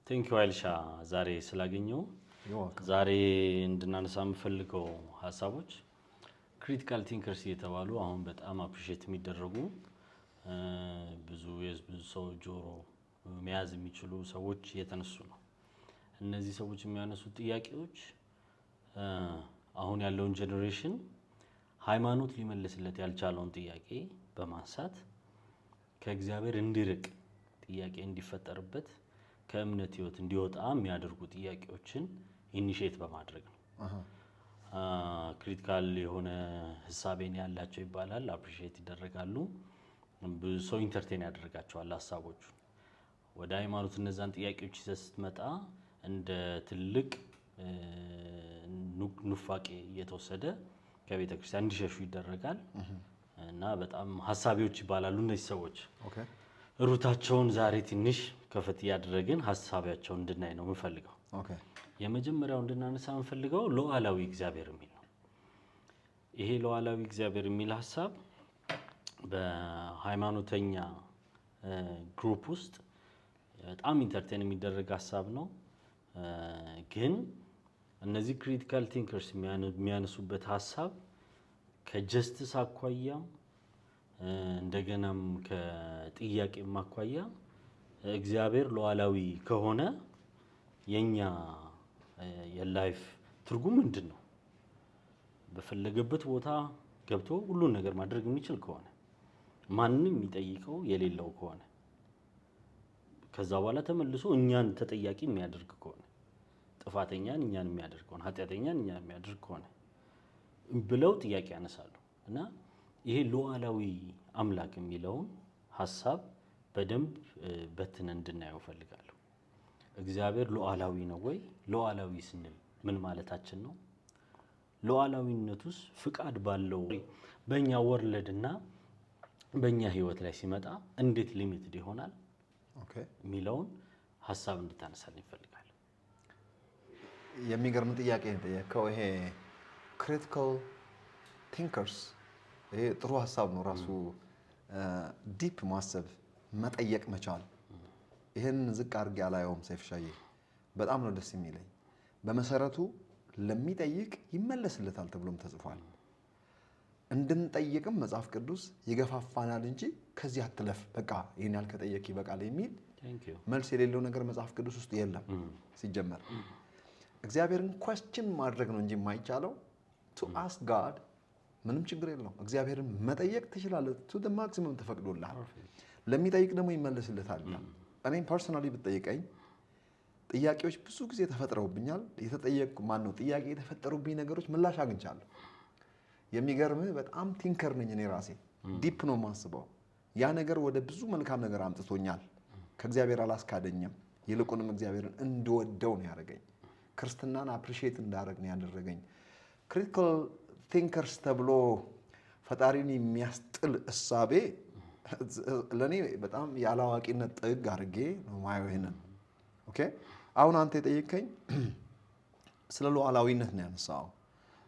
ቴንክ ዩ አይልሻ ዛሬ ስላገኘው ዛሬ እንድናነሳ የምፈልገው ሐሳቦች ክሪቲካል ቲንከርስ የተባሉ አሁን በጣም አፕሪሺየት የሚደረጉ ብዙ ሰው ጆሮ መያዝ የሚችሉ ሰዎች እየተነሱ ነው። እነዚህ ሰዎች የሚያነሱት ጥያቄዎች አሁን ያለውን ጄነሬሽን ሃይማኖት ሊመልስለት ያልቻለውን ጥያቄ በማንሳት ከእግዚአብሔር እንዲርቅ ጥያቄ እንዲፈጠርበት ከእምነት ህይወት እንዲወጣ የሚያደርጉ ጥያቄዎችን ኢኒሺየት በማድረግ ነው። ክሪቲካል የሆነ ሐሳቤን ያላቸው ይባላል፣ አፕሪሺየት ይደረጋሉ፣ ብዙ ሰው ኢንተርቴን ያደርጋቸዋል ሐሳቦቹ። ወደ ሃይማኖት እነዛን ጥያቄዎች ስትመጣ እንደ ትልቅ ኑፋቄ እየተወሰደ ከቤተ ክርስቲያን እንዲሸሹ ይደረጋል እና በጣም ሐሳቢዎች ይባላሉ እነዚህ ሰዎች። ሩታቸውን ዛሬ ትንሽ ከፈት ያደረግን ሐሳባቸውን እንድናይ ነው የምፈልገው። የመጀመሪያው እንድናነሳ የምፈልገው ሉዓላዊ እግዚአብሔር የሚል ነው። ይሄ ሉዓላዊ እግዚአብሔር የሚል ሐሳብ በሃይማኖተኛ ግሩፕ ውስጥ በጣም ኢንተርቴን የሚደረግ ሐሳብ ነው። ግን እነዚህ ክሪቲካል ቲንከርስ የሚያነሱበት ሐሳብ ከጀስቲስ አኳያ እንደገናም ከጥያቄም አኳያ እግዚአብሔር ሉዓላዊ ከሆነ የኛ የላይፍ ትርጉም ምንድነው? በፈለገበት ቦታ ገብቶ ሁሉን ነገር ማድረግ የሚችል ከሆነ ማንንም የሚጠይቀው የሌለው ከሆነ ከዛ በኋላ ተመልሶ እኛን ተጠያቂ የሚያደርግ ከሆነ ጥፋተኛን እኛን የሚያደርግ ከሆነ ኃጢአተኛን እኛን የሚያደርግ ከሆነ ብለው ጥያቄ ያነሳሉ። እና ይሄ ሉዓላዊ አምላክ የሚለውን ሐሳብ በደንብ በትነን እንድናየው ፈልጋለሁ። እግዚአብሔር ሉዓላዊ ነው ወይ? ሉዓላዊ ስንል ምን ማለታችን ነው? ሉዓላዊነቱስ ፍቃድ ባለው በእኛ ወርልድና በእኛ ህይወት ላይ ሲመጣ እንዴት ሊሚትድ ይሆናል የሚለውን ሐሳብ እንድታነሳልኝ እፈልጋለሁ። የሚገርም ጥያቄ ነው የጠየቀው። ይሄ ክሪቲካል ቲንከርስ ይሄ ጥሩ ሐሳብ ነው ራሱ። ዲፕ ማሰብ መጠየቅ መቻል ይሄን ዝቅ አድርጌ አላየውም። ሰይፍሻዬ በጣም ነው ደስ የሚለኝ። በመሰረቱ ለሚጠይቅ ይመለስለታል ተብሎም ተጽፏል። እንድንጠይቅም መጽሐፍ ቅዱስ ይገፋፋናል እንጂ ከዚህ አትለፍ በቃ ይሄን ያልከጠየቅ ይበቃል የሚል መልስ የሌለው ነገር መጽሐፍ ቅዱስ ውስጥ የለም። ሲጀመር እግዚአብሔርን ኳስችን ማድረግ ነው እንጂ የማይቻለው to ask God ምንም ችግር የለውም። እግዚአብሔርን መጠየቅ ትችላለህ to the maximum ተፈቅዶልሃል። ለሚጠይቅ ደግሞ ይመለስለታል። እኔም ፐርሰናሊ ብትጠይቀኝ ጥያቄዎች ብዙ ጊዜ ተፈጥረውብኛል። ጥያቄ የተፈጠሩብኝ ነገሮች ምላሽ አግኝቻለሁ። የሚገርምህ በጣም ቲንከር ነኝ እኔ ራሴ ዲፕ ነው የማስበው። ያ ነገር ወደ ብዙ መልካም ነገር አምጥቶኛል። ከእግዚአብሔር አላስካደኝም። ይልቁንም እግዚአብሔርን እንድወደው ነው ያደረገኝ። ክርስትናን አፕሪሺየት እንዳደረግ ነው ያደረገኝ። ክሪቲካል ቲንከርስ ተብሎ ፈጣሪን የሚያስጥል እሳቤ ለኔ በጣም ያላዋቂነት ጥግ አድርጌ ነው ማየው ይሄንን። ኦኬ አሁን አንተ የጠየቀኝ ስለ ሉዓላዊነት ነው ያነሳው።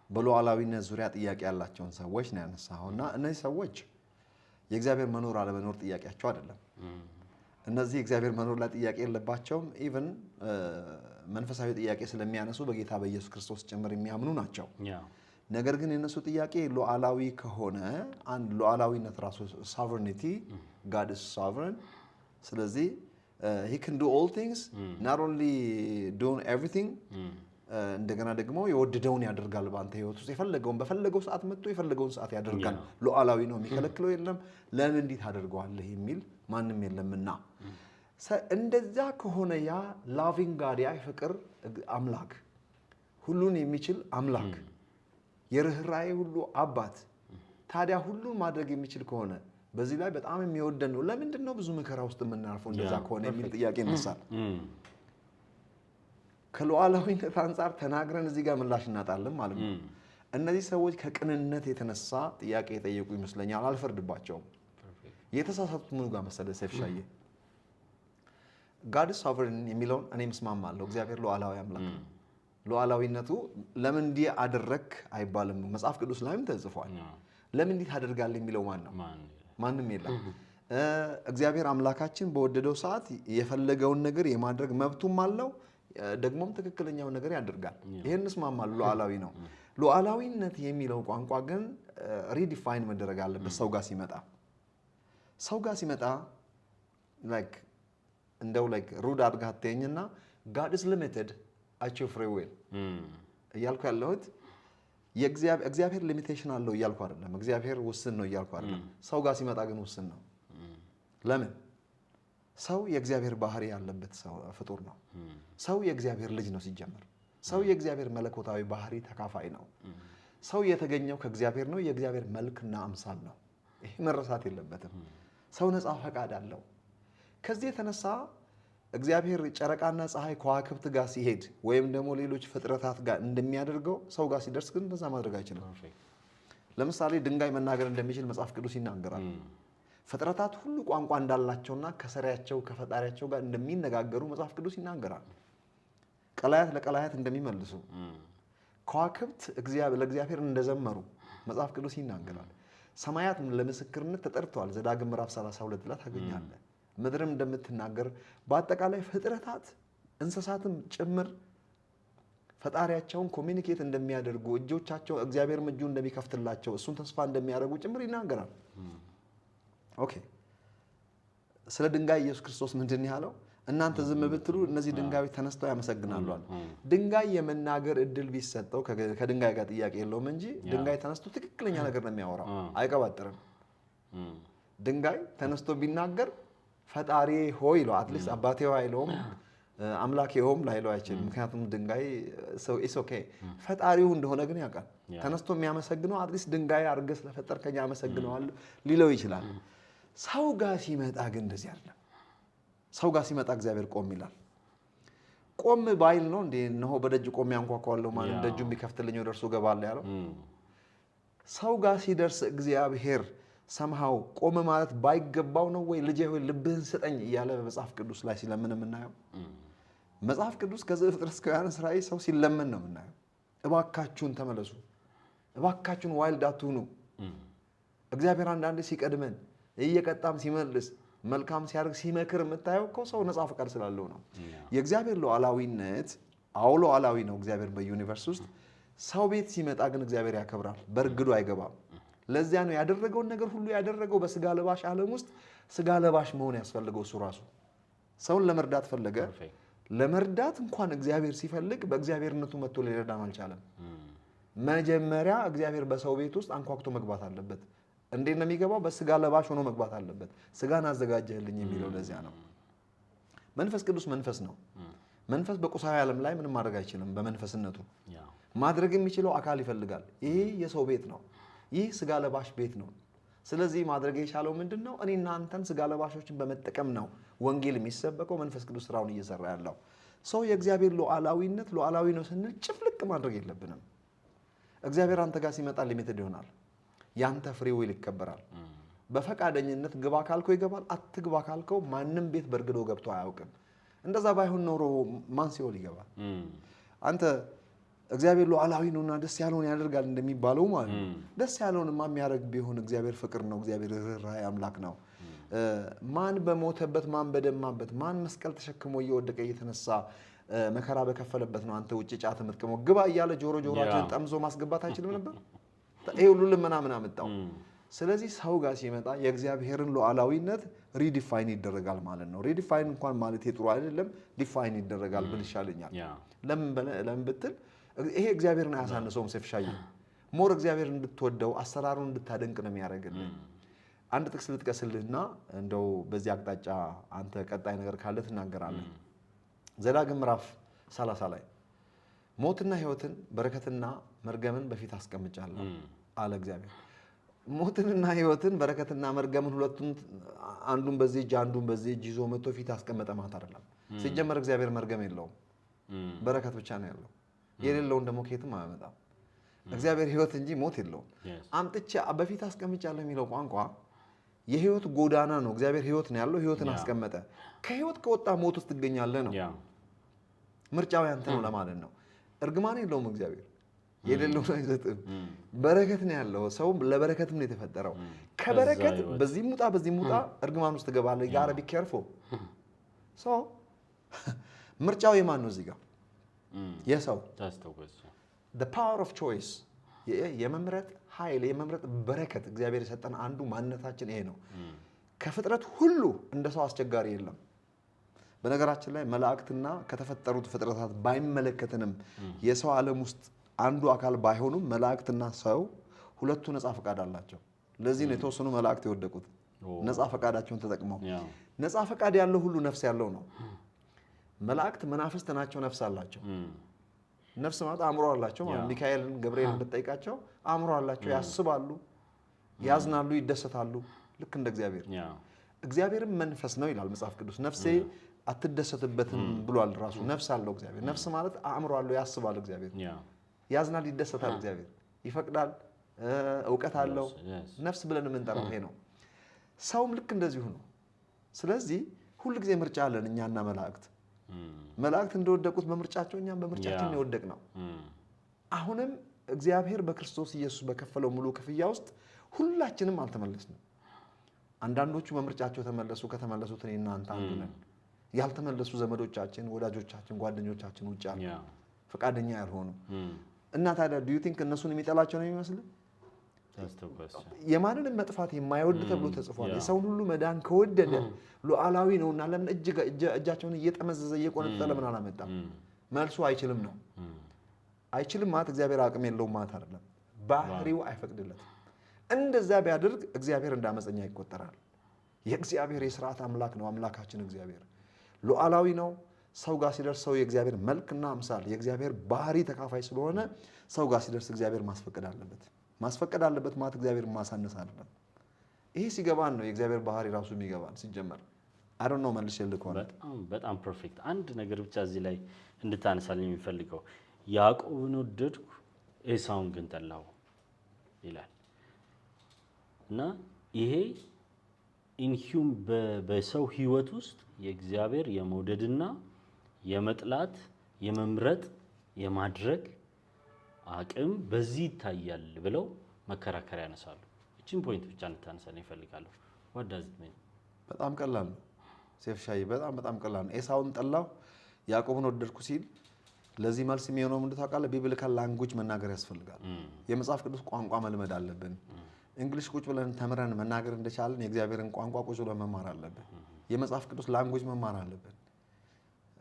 በሉዓላዊነት ዙሪያ ጥያቄ ያላቸውን ሰዎች ነው ያነሳውና እነዚህ ሰዎች የእግዚአብሔር መኖር አለመኖር ጥያቄያቸው አይደለም። እነዚህ እግዚአብሔር መኖር ላይ ጥያቄ የለባቸውም። ኢቭን መንፈሳዊ ጥያቄ ስለሚያነሱ በጌታ በኢየሱስ ክርስቶስ ጭምር የሚያምኑ ናቸው። ነገር ግን የነሱ ጥያቄ ሉዓላዊ ከሆነ አንድ ሉዓላዊነት ራሱ sovereignty God is sovereign። ስለዚህ he can do all things not only doing everything እንደገና ደግሞ የወደደውን ያደርጋል። በአንተ ህይወት ውስጥ የፈለገውን በፈለገው ሰዓት መጥቶ የፈለገውን ሰዓት ያደርጋል። ሉዓላዊ ነው፣ የሚከለክለው የለም። ለምን እንዴት አደርገዋለህ የሚል ማንም የለምና እንደዛ ከሆነ ያ ላቪንግ ጋድ ያ ፍቅር አምላክ ሁሉን የሚችል አምላክ የርህራሄ ሁሉ አባት ታዲያ ሁሉን ማድረግ የሚችል ከሆነ በዚህ ላይ በጣም የሚወደን ነው። ለምንድን ነው ብዙ መከራ ውስጥ የምናርፈው እንደዛ ከሆነ የሚል ጥያቄ ይነሳል። ከሉዓላዊነት አንፃር ተናግረን እዚህ ጋር ምላሽ እናጣለን ማለት ነው። እነዚህ ሰዎች ከቅንነት የተነሳ ጥያቄ የጠየቁ ይመስለኛል። አልፈርድባቸውም። የተሳሳቱት ምኑ ጋር መሰለህ ሰይፍሻዬ? God is sovereign የሚለውን እኔ መስማማለሁ። እግዚአብሔር ሉዓላዊ አምላክ ነው። ሉዓላዊነቱ ለምን እንዲህ አደረክ አይባልም። መጽሐፍ ቅዱስ ላይም ተጽፏል። ለምን እንዲህ ታደርጋለህ የሚለው ማን ነው? ማንም የለም። እግዚአብሔር አምላካችን በወደደው ሰዓት የፈለገውን ነገር የማድረግ መብቱም አለው። ደግሞም ትክክለኛውን ነገር ያደርጋል። ይሄን እንስማማለን። ሉዓላዊ ነው። ሉዓላዊነት የሚለው ቋንቋ ግን ሪዲፋይን መደረግ አለበት። ሰው ጋር ሲመጣ ላይክ እንደው ላይክ ሩድ አድርጋ አትየኝና God is limited at your free will እያልኩ ያለሁት እግዚአብሔር ሊሚቴሽን አለው እያልኩ አይደለም። እግዚአብሔር ውስን ነው እያልኩ አይደለም። ሰው ጋር ሲመጣ ግን ውስን ነው። ለምን? ሰው የእግዚአብሔር ባህሪ ያለበት ፍጡር ነው። ሰው የእግዚአብሔር ልጅ ነው ሲጀመር። ሰው የእግዚአብሔር መለኮታዊ ባህሪ ተካፋይ ነው። ሰው የተገኘው ከእግዚአብሔር ነው። የእግዚአብሔር መልክና አምሳል ነው። ይሄ መረሳት የለበትም። ሰው ነፃ ፈቃድ አለው። ከዚህ የተነሳ እግዚአብሔር ጨረቃና ፀሐይ ከዋክብት ጋር ሲሄድ ወይም ደግሞ ሌሎች ፍጥረታት ጋር እንደሚያደርገው ሰው ጋር ሲደርስ ግን እንደዛ ማድረግ አይችልም። ለምሳሌ ድንጋይ መናገር እንደሚችል መጽሐፍ ቅዱስ ይናገራል። ፍጥረታት ሁሉ ቋንቋ እንዳላቸውና ከሰሪያቸው ከፈጣሪያቸው ጋር እንደሚነጋገሩ መጽሐፍ ቅዱስ ይናገራል። ቀላያት ለቀላያት እንደሚመልሱ፣ ከዋክብት ለእግዚአብሔር እንደዘመሩ መጽሐፍ ቅዱስ ይናገራል። ሰማያት ለምስክርነት ተጠርተዋል። ዘዳግም ምዕራፍ 32 ላይ ታገኛለህ። ምድርም እንደምትናገር በአጠቃላይ ፍጥረታት እንስሳትም ጭምር ፈጣሪያቸውን ኮሚኒኬት እንደሚያደርጉ እጆቻቸው እግዚአብሔርም እጁ እንደሚከፍትላቸው እሱን ተስፋ እንደሚያደርጉ ጭምር ይናገራል። ኦኬ። ስለ ድንጋይ ኢየሱስ ክርስቶስ ምንድን ያለው? እናንተ ዝም ብትሉ እነዚህ ድንጋዮች ተነስተው ያመሰግናሉ አለ። ድንጋይ የመናገር እድል ቢሰጠው ከድንጋይ ጋር ጥያቄ የለውም እንጂ ድንጋይ ተነስቶ ትክክለኛ ነገር ነው የሚያወራው፣ አይቀባጥርም። ድንጋይ ተነስቶ ቢናገር ፈጣሪ ሆይ ይለው፣ አትሊስት አባቴ ሆይ አይለውም፣ አምላኬ ሆም ላይለው አይችልም። ምክንያቱም ድንጋይ ኢስ ኦኬ ፈጣሪው እንደሆነ ግን ያውቃል። ተነስቶ የሚያመሰግነው አትሊስት ድንጋይ አድርገህ ስለፈጠርከኝ አመሰግነዋለሁ ሊለው ይችላል። ሰው ጋር ሲመጣ ግን እንደዚህ አይደለም። ሰው ጋር ሲመጣ እግዚአብሔር ቆም ይላል። ቆም ባይል ነው እንዴ እነሆ በደጅ ቆሜ አንኳኳለሁ ማለት ደጁ የሚከፍትልኝ ወደ እርሱ እገባለሁ ያለው? ሰው ጋር ሲደርስ እግዚአብሔር ሰምሃው ቆም ማለት ባይገባው ነው ወይ ልጄ ሆይ ልብህን ስጠኝ እያለ በመጽሐፍ ቅዱስ ላይ ሲለምን የምናየው? መጽሐፍ ቅዱስ ከዘፍጥረት እስከ ዮሐንስ ራእይ ሰው ሲለምን ነው የምናየው። እባካችሁን ተመለሱ፣ እባካችሁን ዋይልድ አትሁኑ። እግዚአብሔር አንዳንዴ ሲቀድመን እየቀጣም ሲመልስ መልካም ሲያደርግ ሲመክር የምታየው እኮ ሰው ነፃ ፈቃድ ስላለው ነው። የእግዚአብሔር ሉዓላዊነት ሉዓላዊ ነው እግዚአብሔር በዩኒቨርስ ውስጥ። ሰው ቤት ሲመጣ ግን እግዚአብሔር ያከብራል፣ በእርግዱ አይገባም። ለዚያ ነው ያደረገውን ነገር ሁሉ ያደረገው በስጋ ለባሽ ዓለም ውስጥ ስጋ ለባሽ መሆን ያስፈልገው። እሱ ራሱ ሰውን ለመርዳት ፈለገ። ለመርዳት እንኳን እግዚአብሔር ሲፈልግ በእግዚአብሔርነቱ መጥቶ ሊረዳን አልቻለም። መጀመሪያ እግዚአብሔር በሰው ቤት ውስጥ አንኳኩቶ መግባት አለበት። እንዴት ነው የሚገባው? በስጋ ለባሽ ሆኖ መግባት አለበት። ስጋን አዘጋጀህልኝ የሚለው ለዚያ ነው። መንፈስ ቅዱስ መንፈስ ነው። መንፈስ በቁሳዊ ዓለም ላይ ምንም ማድረግ አይችልም። በመንፈስነቱ ማድረግ የሚችለው አካል ይፈልጋል። ይሄ የሰው ቤት ነው። ይህ ስጋ ለባሽ ቤት ነው። ስለዚህ ማድረግ የቻለው ምንድን ነው? እኔና አንተን ስጋ ለባሾችን በመጠቀም ነው ወንጌል የሚሰበከው። መንፈስ ቅዱስ ስራውን እየሰራ ያለው ሰው የእግዚአብሔር ሉዓላዊነት ሉዓላዊ ነው ስንል ጭፍልቅ ማድረግ የለብንም። እግዚአብሔር አንተ ጋር ሲመጣ ሊሚትድ ይሆናል። ያንተ ፍሪ ዊል ይከበራል። በፈቃደኝነት ግባ ካልከው ይገባል። አትግባ ካልከው ማንም ቤት በርግዶ ገብቶ አያውቅም። እንደዛ ባይሆን ኖሮ ማን ሲኦል ይገባል? አንተ እግዚአብሔር ሉዓላዊ ነውና ደስ ያለውን ያደርጋል እንደሚባለው ማለት ነው። ደስ ያለውንማ የሚያደርግ ቢሆን እግዚአብሔር ፍቅር ነው። እግዚአብሔር ርኅራኄ አምላክ ነው። ማን በሞተበት ማን በደማበት ማን መስቀል ተሸክሞ እየወደቀ እየተነሳ መከራ በከፈለበት ነው አንተ ውጭ ጫት የምትቅመው? ግባ እያለ ጆሮአችንን ጠምዞ ማስገባት አይችልም ነበር? ይሄ ሁሉ ልመና ምን አመጣው? ስለዚህ ሰው ጋር ሲመጣ የእግዚአብሔርን ሉዓላዊነት ሪዲፋይን ይደረጋል ማለት ነው። ሪዲፋይን እንኳን ማለት ጥሩ አይደለም፣ ዲፋይን ይደረጋል ብል ይሻለኛል። ለምን ብትል ይሄ እግዚአብሔርን አያሳንሰውም። ሴፍሻይ ሞር እግዚአብሔር እንድትወደው አሰራሩን እንድታደንቅ ነው የሚያደርግልህ። አንድ ጥቅስ ልጥቀስልህና እንደው በዚህ አቅጣጫ አንተ ቀጣይ ነገር ካለ ትናገራለህ። ዘዳግም ምዕራፍ 30 ላይ ሞትና ሕይወትን በረከትና መርገምን በፊት አስቀምጫለሁ አለ እግዚአብሔር። ሞትንና ሕይወትን በረከትና መርገምን ሁለቱን አንዱን በዚህ እጅ አንዱን በዚህ እጅ ይዞ መጥቶ ፊት አስቀመጠ ማለት አይደለም። ሲጀመር እግዚአብሔር መርገም የለውም፣ በረከት ብቻ ነው ያለው። የሌለውን ደግሞ ከየትም አያመጣም። እግዚአብሔር ሕይወት እንጂ ሞት የለውም። አምጥቼ በፊት አስቀምጫለሁ የሚለው ቋንቋ የሕይወት ጎዳና ነው። እግዚአብሔር ሕይወት ነው ያለው፣ ሕይወትን አስቀመጠ። ከሕይወት ከወጣ ሞት ውስጥ ትገኛለህ ነው። ምርጫው ያንተ ነው ለማለት ነው። እርግማን የለውም እግዚአብሔር። የሌለውን አይሰጥም። በረከት ነው ያለው። ሰው ለበረከትም ነው የተፈጠረው። ከበረከት በዚህ ሙጣ እርግማን ውስጥ ትገባለህ። ጋር ቢ ኬርፉል። ሶ ምርጫው የማን ነው እዚህ ጋር? የሰው the power of choice የመምረጥ ኃይል፣ የመምረጥ በረከት እግዚአብሔር የሰጠን አንዱ ማንነታችን ይሄ ነው። ከፍጥረት ሁሉ እንደ ሰው አስቸጋሪ የለም። በነገራችን ላይ መላእክትና ከተፈጠሩት ፍጥረታት ባይመለከተንም የሰው ዓለም ውስጥ አንዱ አካል ባይሆኑም መላእክትና ሰው ሁለቱ ነፃ ፈቃድ አላቸው። ለዚህ ነው የተወሰኑ መላእክት የወደቁት፣ ነፃ ፈቃዳቸውን ተጠቅመው። ነፃ ፈቃድ ያለው ሁሉ ነፍስ ያለው ነው። መላእክት መናፍስት ናቸው፣ ነፍስ አላቸው። ነፍስ ማለት አእምሮ አላቸው ማለት ሚካኤልን ገብርኤልን ብትጠይቃቸው አእምሮ አላቸው፣ ያስባሉ፣ ያዝናሉ፣ ይደሰታሉ ልክ እንደ እግዚአብሔር። እግዚአብሔርም መንፈስ ነው ይላል መጽሐፍ ቅዱስ። ነፍሴ አትደሰትበትም ብሏል ራሱ። ነፍስ አለው እግዚአብሔር። ነፍስ ማለት አእምሮ አለው፣ ያስባል እግዚአብሔር። ያዝናል፣ ይደሰታል እግዚአብሔር። ይፈቅዳል፣ እውቀት አለው። ነፍስ ብለን የምንጠራው ይሄ ነው። ሰውም ልክ እንደዚሁ ነው። ስለዚህ ሁል ጊዜ ምርጫ አለን እኛና መላእክት። መላእክት እንደወደቁት በምርጫቸው እኛም በምርጫችን የወደቅ ነው። አሁንም እግዚአብሔር በክርስቶስ ኢየሱስ በከፈለው ሙሉ ክፍያ ውስጥ ሁላችንም አልተመለስንም። አንዳንዶቹ በምርጫቸው ተመለሱ። ከተመለሱት እኔና አንተ አንዱ ነን። ያልተመለሱ ዘመዶቻችን፣ ወዳጆቻችን፣ ጓደኞቻችን ውጭ አሉ ፈቃደኛ ያልሆኑ እና ታዲያ ዱ ዩ ቲንክ እነሱን የሚጠላቸው ነው የሚመስልህ? የማንንም መጥፋት የማይወድ ተብሎ ተጽፏል። የሰውን ሁሉ መዳን ከወደደ ሉዓላዊ ነውና ለምን እጃቸውን እየጠመዘዘ እየቆነጠጠ ለምን አላመጣም? መልሱ አይችልም ነው። አይችልም ማለት እግዚአብሔር አቅም የለውም ማለት አይደለም። ባህሪው አይፈቅድለትም። እንደዛ ቢያደርግ እግዚአብሔር እንደ አመፀኛ ይቆጠራል። የእግዚአብሔር የሥርዓት አምላክ ነው። አምላካችን እግዚአብሔር ሉዓላዊ ነው። ሰው ጋር ሲደርስ ሰው የእግዚአብሔር መልክና አምሳል የእግዚአብሔር ባህሪ ተካፋይ ስለሆነ ሰው ጋር ሲደርስ እግዚአብሔር ማስፈቀድ አለበት። ማስፈቀድ አለበት ማለት እግዚአብሔር ማሳነስ አይደለም። ይሄ ሲገባን ነው የእግዚአብሔር ባህሪ ራሱ የሚገባን። ሲጀመር አይ ዶንት ኖ መልሼ ልኮና በጣም ፐርፌክት። አንድ ነገር ብቻ እዚህ ላይ እንድታነሳልኝ የሚፈልገው ያዕቆብን ወደድኩ ኤሳውን ግን ጠላሁ ይላል እና ይሄ ኢንሂውም በሰው ህይወት ውስጥ የእግዚአብሔር የመውደድና የመጥላት የመምረጥ የማድረግ አቅም በዚህ ይታያል ብለው መከራከሪያ ያነሳሉ። እቺን ፖይንት ብቻ እንድታነሳልኝ እፈልጋለሁ። what does it mean? በጣም ቀላል ነው ሴፍሻይ፣ በጣም ቀላል ነው። ኤሳውን ጠላሁ ያዕቆብን ወደድኩ ሲል ለዚህ መልስ የሚሆነው ምንድን ታውቃለህ? ቢብሊካል ላንጉጅ መናገር ያስፈልጋል። የመጽሐፍ ቅዱስ ቋንቋ መልመድ አለብን። እንግሊሽ ቁጭ ብለን ተምረን መናገር እንደቻለን የእግዚአብሔርን ቋንቋ ቁጭ ብለን መማር አለብን። የመጽሐፍ ቅዱስ ላንጉጅ መማር አለብን።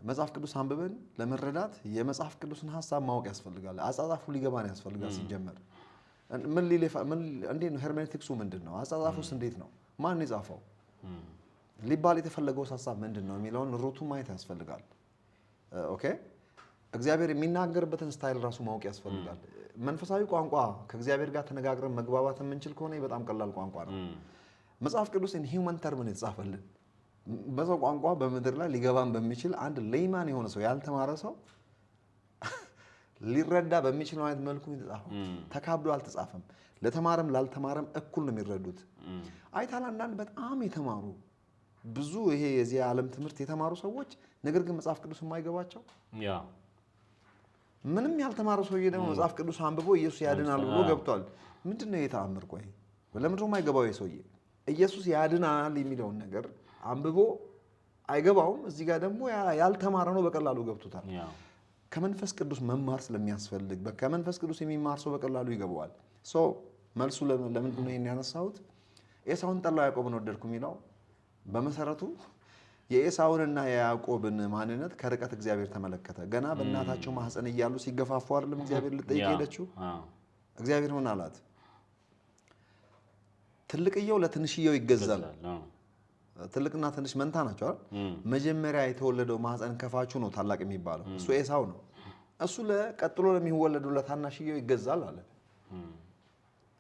መጽሐፍ ቅዱስ አንብበን ለመረዳት የመጽሐፍ ቅዱስን ሐሳብ ማወቅ ያስፈልጋል። አጻጻፉ ሊገባን ያስፈልጋል። ሲጀመር እንዴት ነው ሄርሜኔቲክሱ? ምንድን ነው አጻጻፉስ? እንዴት ነው? ማን የጻፈው? ሊባል የተፈለገው ሐሳብ ምንድን ነው የሚለውን ሩቱ ማየት ያስፈልጋል። ኦኬ፣ እግዚአብሔር የሚናገርበትን ስታይል ራሱ ማወቅ ያስፈልጋል። መንፈሳዊ ቋንቋ ከእግዚአብሔር ጋር ተነጋግረን መግባባት የምንችል ከሆነ በጣም ቀላል ቋንቋ ነው። መጽሐፍ ቅዱስ ሂውመን ተርም ነው የተጻፈልን። በሰው ቋንቋ በምድር ላይ ሊገባን በሚችል አንድ ሌይማን የሆነ ሰው ያልተማረ ሰው ሊረዳ በሚችል አይነት መልኩ የተጻፈው። ተካብዶ አልተጻፈም። ለተማረም ላልተማረም እኩል ነው የሚረዱት። አይታል አንዳንድ በጣም የተማሩ ብዙ ይሄ የዚህ ዓለም ትምህርት የተማሩ ሰዎች ነገር ግን መጽሐፍ ቅዱስ የማይገባቸው ምንም ያልተማረ ሰውዬ ደግሞ መጽሐፍ ቅዱስ አንብቦ ኢየሱስ ያድናል ብሎ ገብቷል። ምንድነው የተአምር? ቆይ ለምንድነው የማይገባው? የሰውዬ ኢየሱስ ያድናል የሚለውን ነገር አንብቦ አይገባውም። እዚህ ጋር ደግሞ ያልተማረ ነው በቀላሉ ገብቶታል። ከመንፈስ ቅዱስ መማር ስለሚያስፈልግ ከመንፈስ ቅዱስ የሚማር ሰው በቀላሉ ይገባዋል። ሶ መልሱ ለምንድን ነው ያነሳሁት? ኤሳውን ጠላሁ ያዕቆብን ወደድኩ የሚለው በመሰረቱ የኤሳውንና የያዕቆብን ማንነት ከርቀት እግዚአብሔር ተመለከተ። ገና በእናታቸው ማህፀን እያሉ ሲገፋፉ አይደለም እግዚአብሔር ልጠይቅ ሄደችው። እግዚአብሔር ምን አላት? ትልቅየው ለትንሽየው ይገዛል። ትልቅና ትንሽ መንታ ናቸው አይደል? መጀመሪያ የተወለደው ማህፀን ከፋቹ ነው ታላቅ የሚባለው፣ እሱ ኤሳው ነው። እሱ ለቀጥሎ ለሚወለደው ለታናሽየው ይገዛል አለ።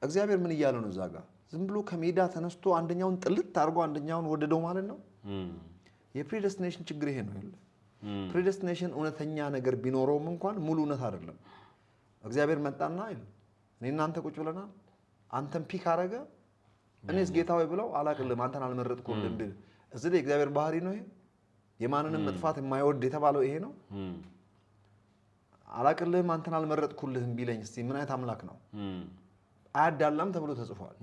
እግዚአብሔር ምን እያለ ነው እዛ ጋር? ዝም ብሎ ከሜዳ ተነስቶ አንደኛውን ጥልት አድርጎ አንደኛውን ወደደው ማለት ነው። የፕሪደስቲኔሽን ችግር ይሄ ነው ያለ። ፕሪደስቲኔሽን እውነተኛ ነገር ቢኖረውም እንኳን ሙሉ እውነት አይደለም። እግዚአብሔር መጣና እኔ እናንተ ቁጭ ብለናል፣ አንተን ፒክ አረገ፣ እኔስ ጌታ ሆይ ብለው አላቅልም፣ አንተን አልመረጥኩም እንድል። እዚህ ላይ እግዚአብሔር ባህሪ ነው ይሄ። የማንንም መጥፋት የማይወድ የተባለው ይሄ ነው። አላቅልህም አንተን አልመረጥኩልህም ቢለኝ እስቲ ምን አይነት አምላክ ነው? አያዳላም ተብሎ ተጽፏል።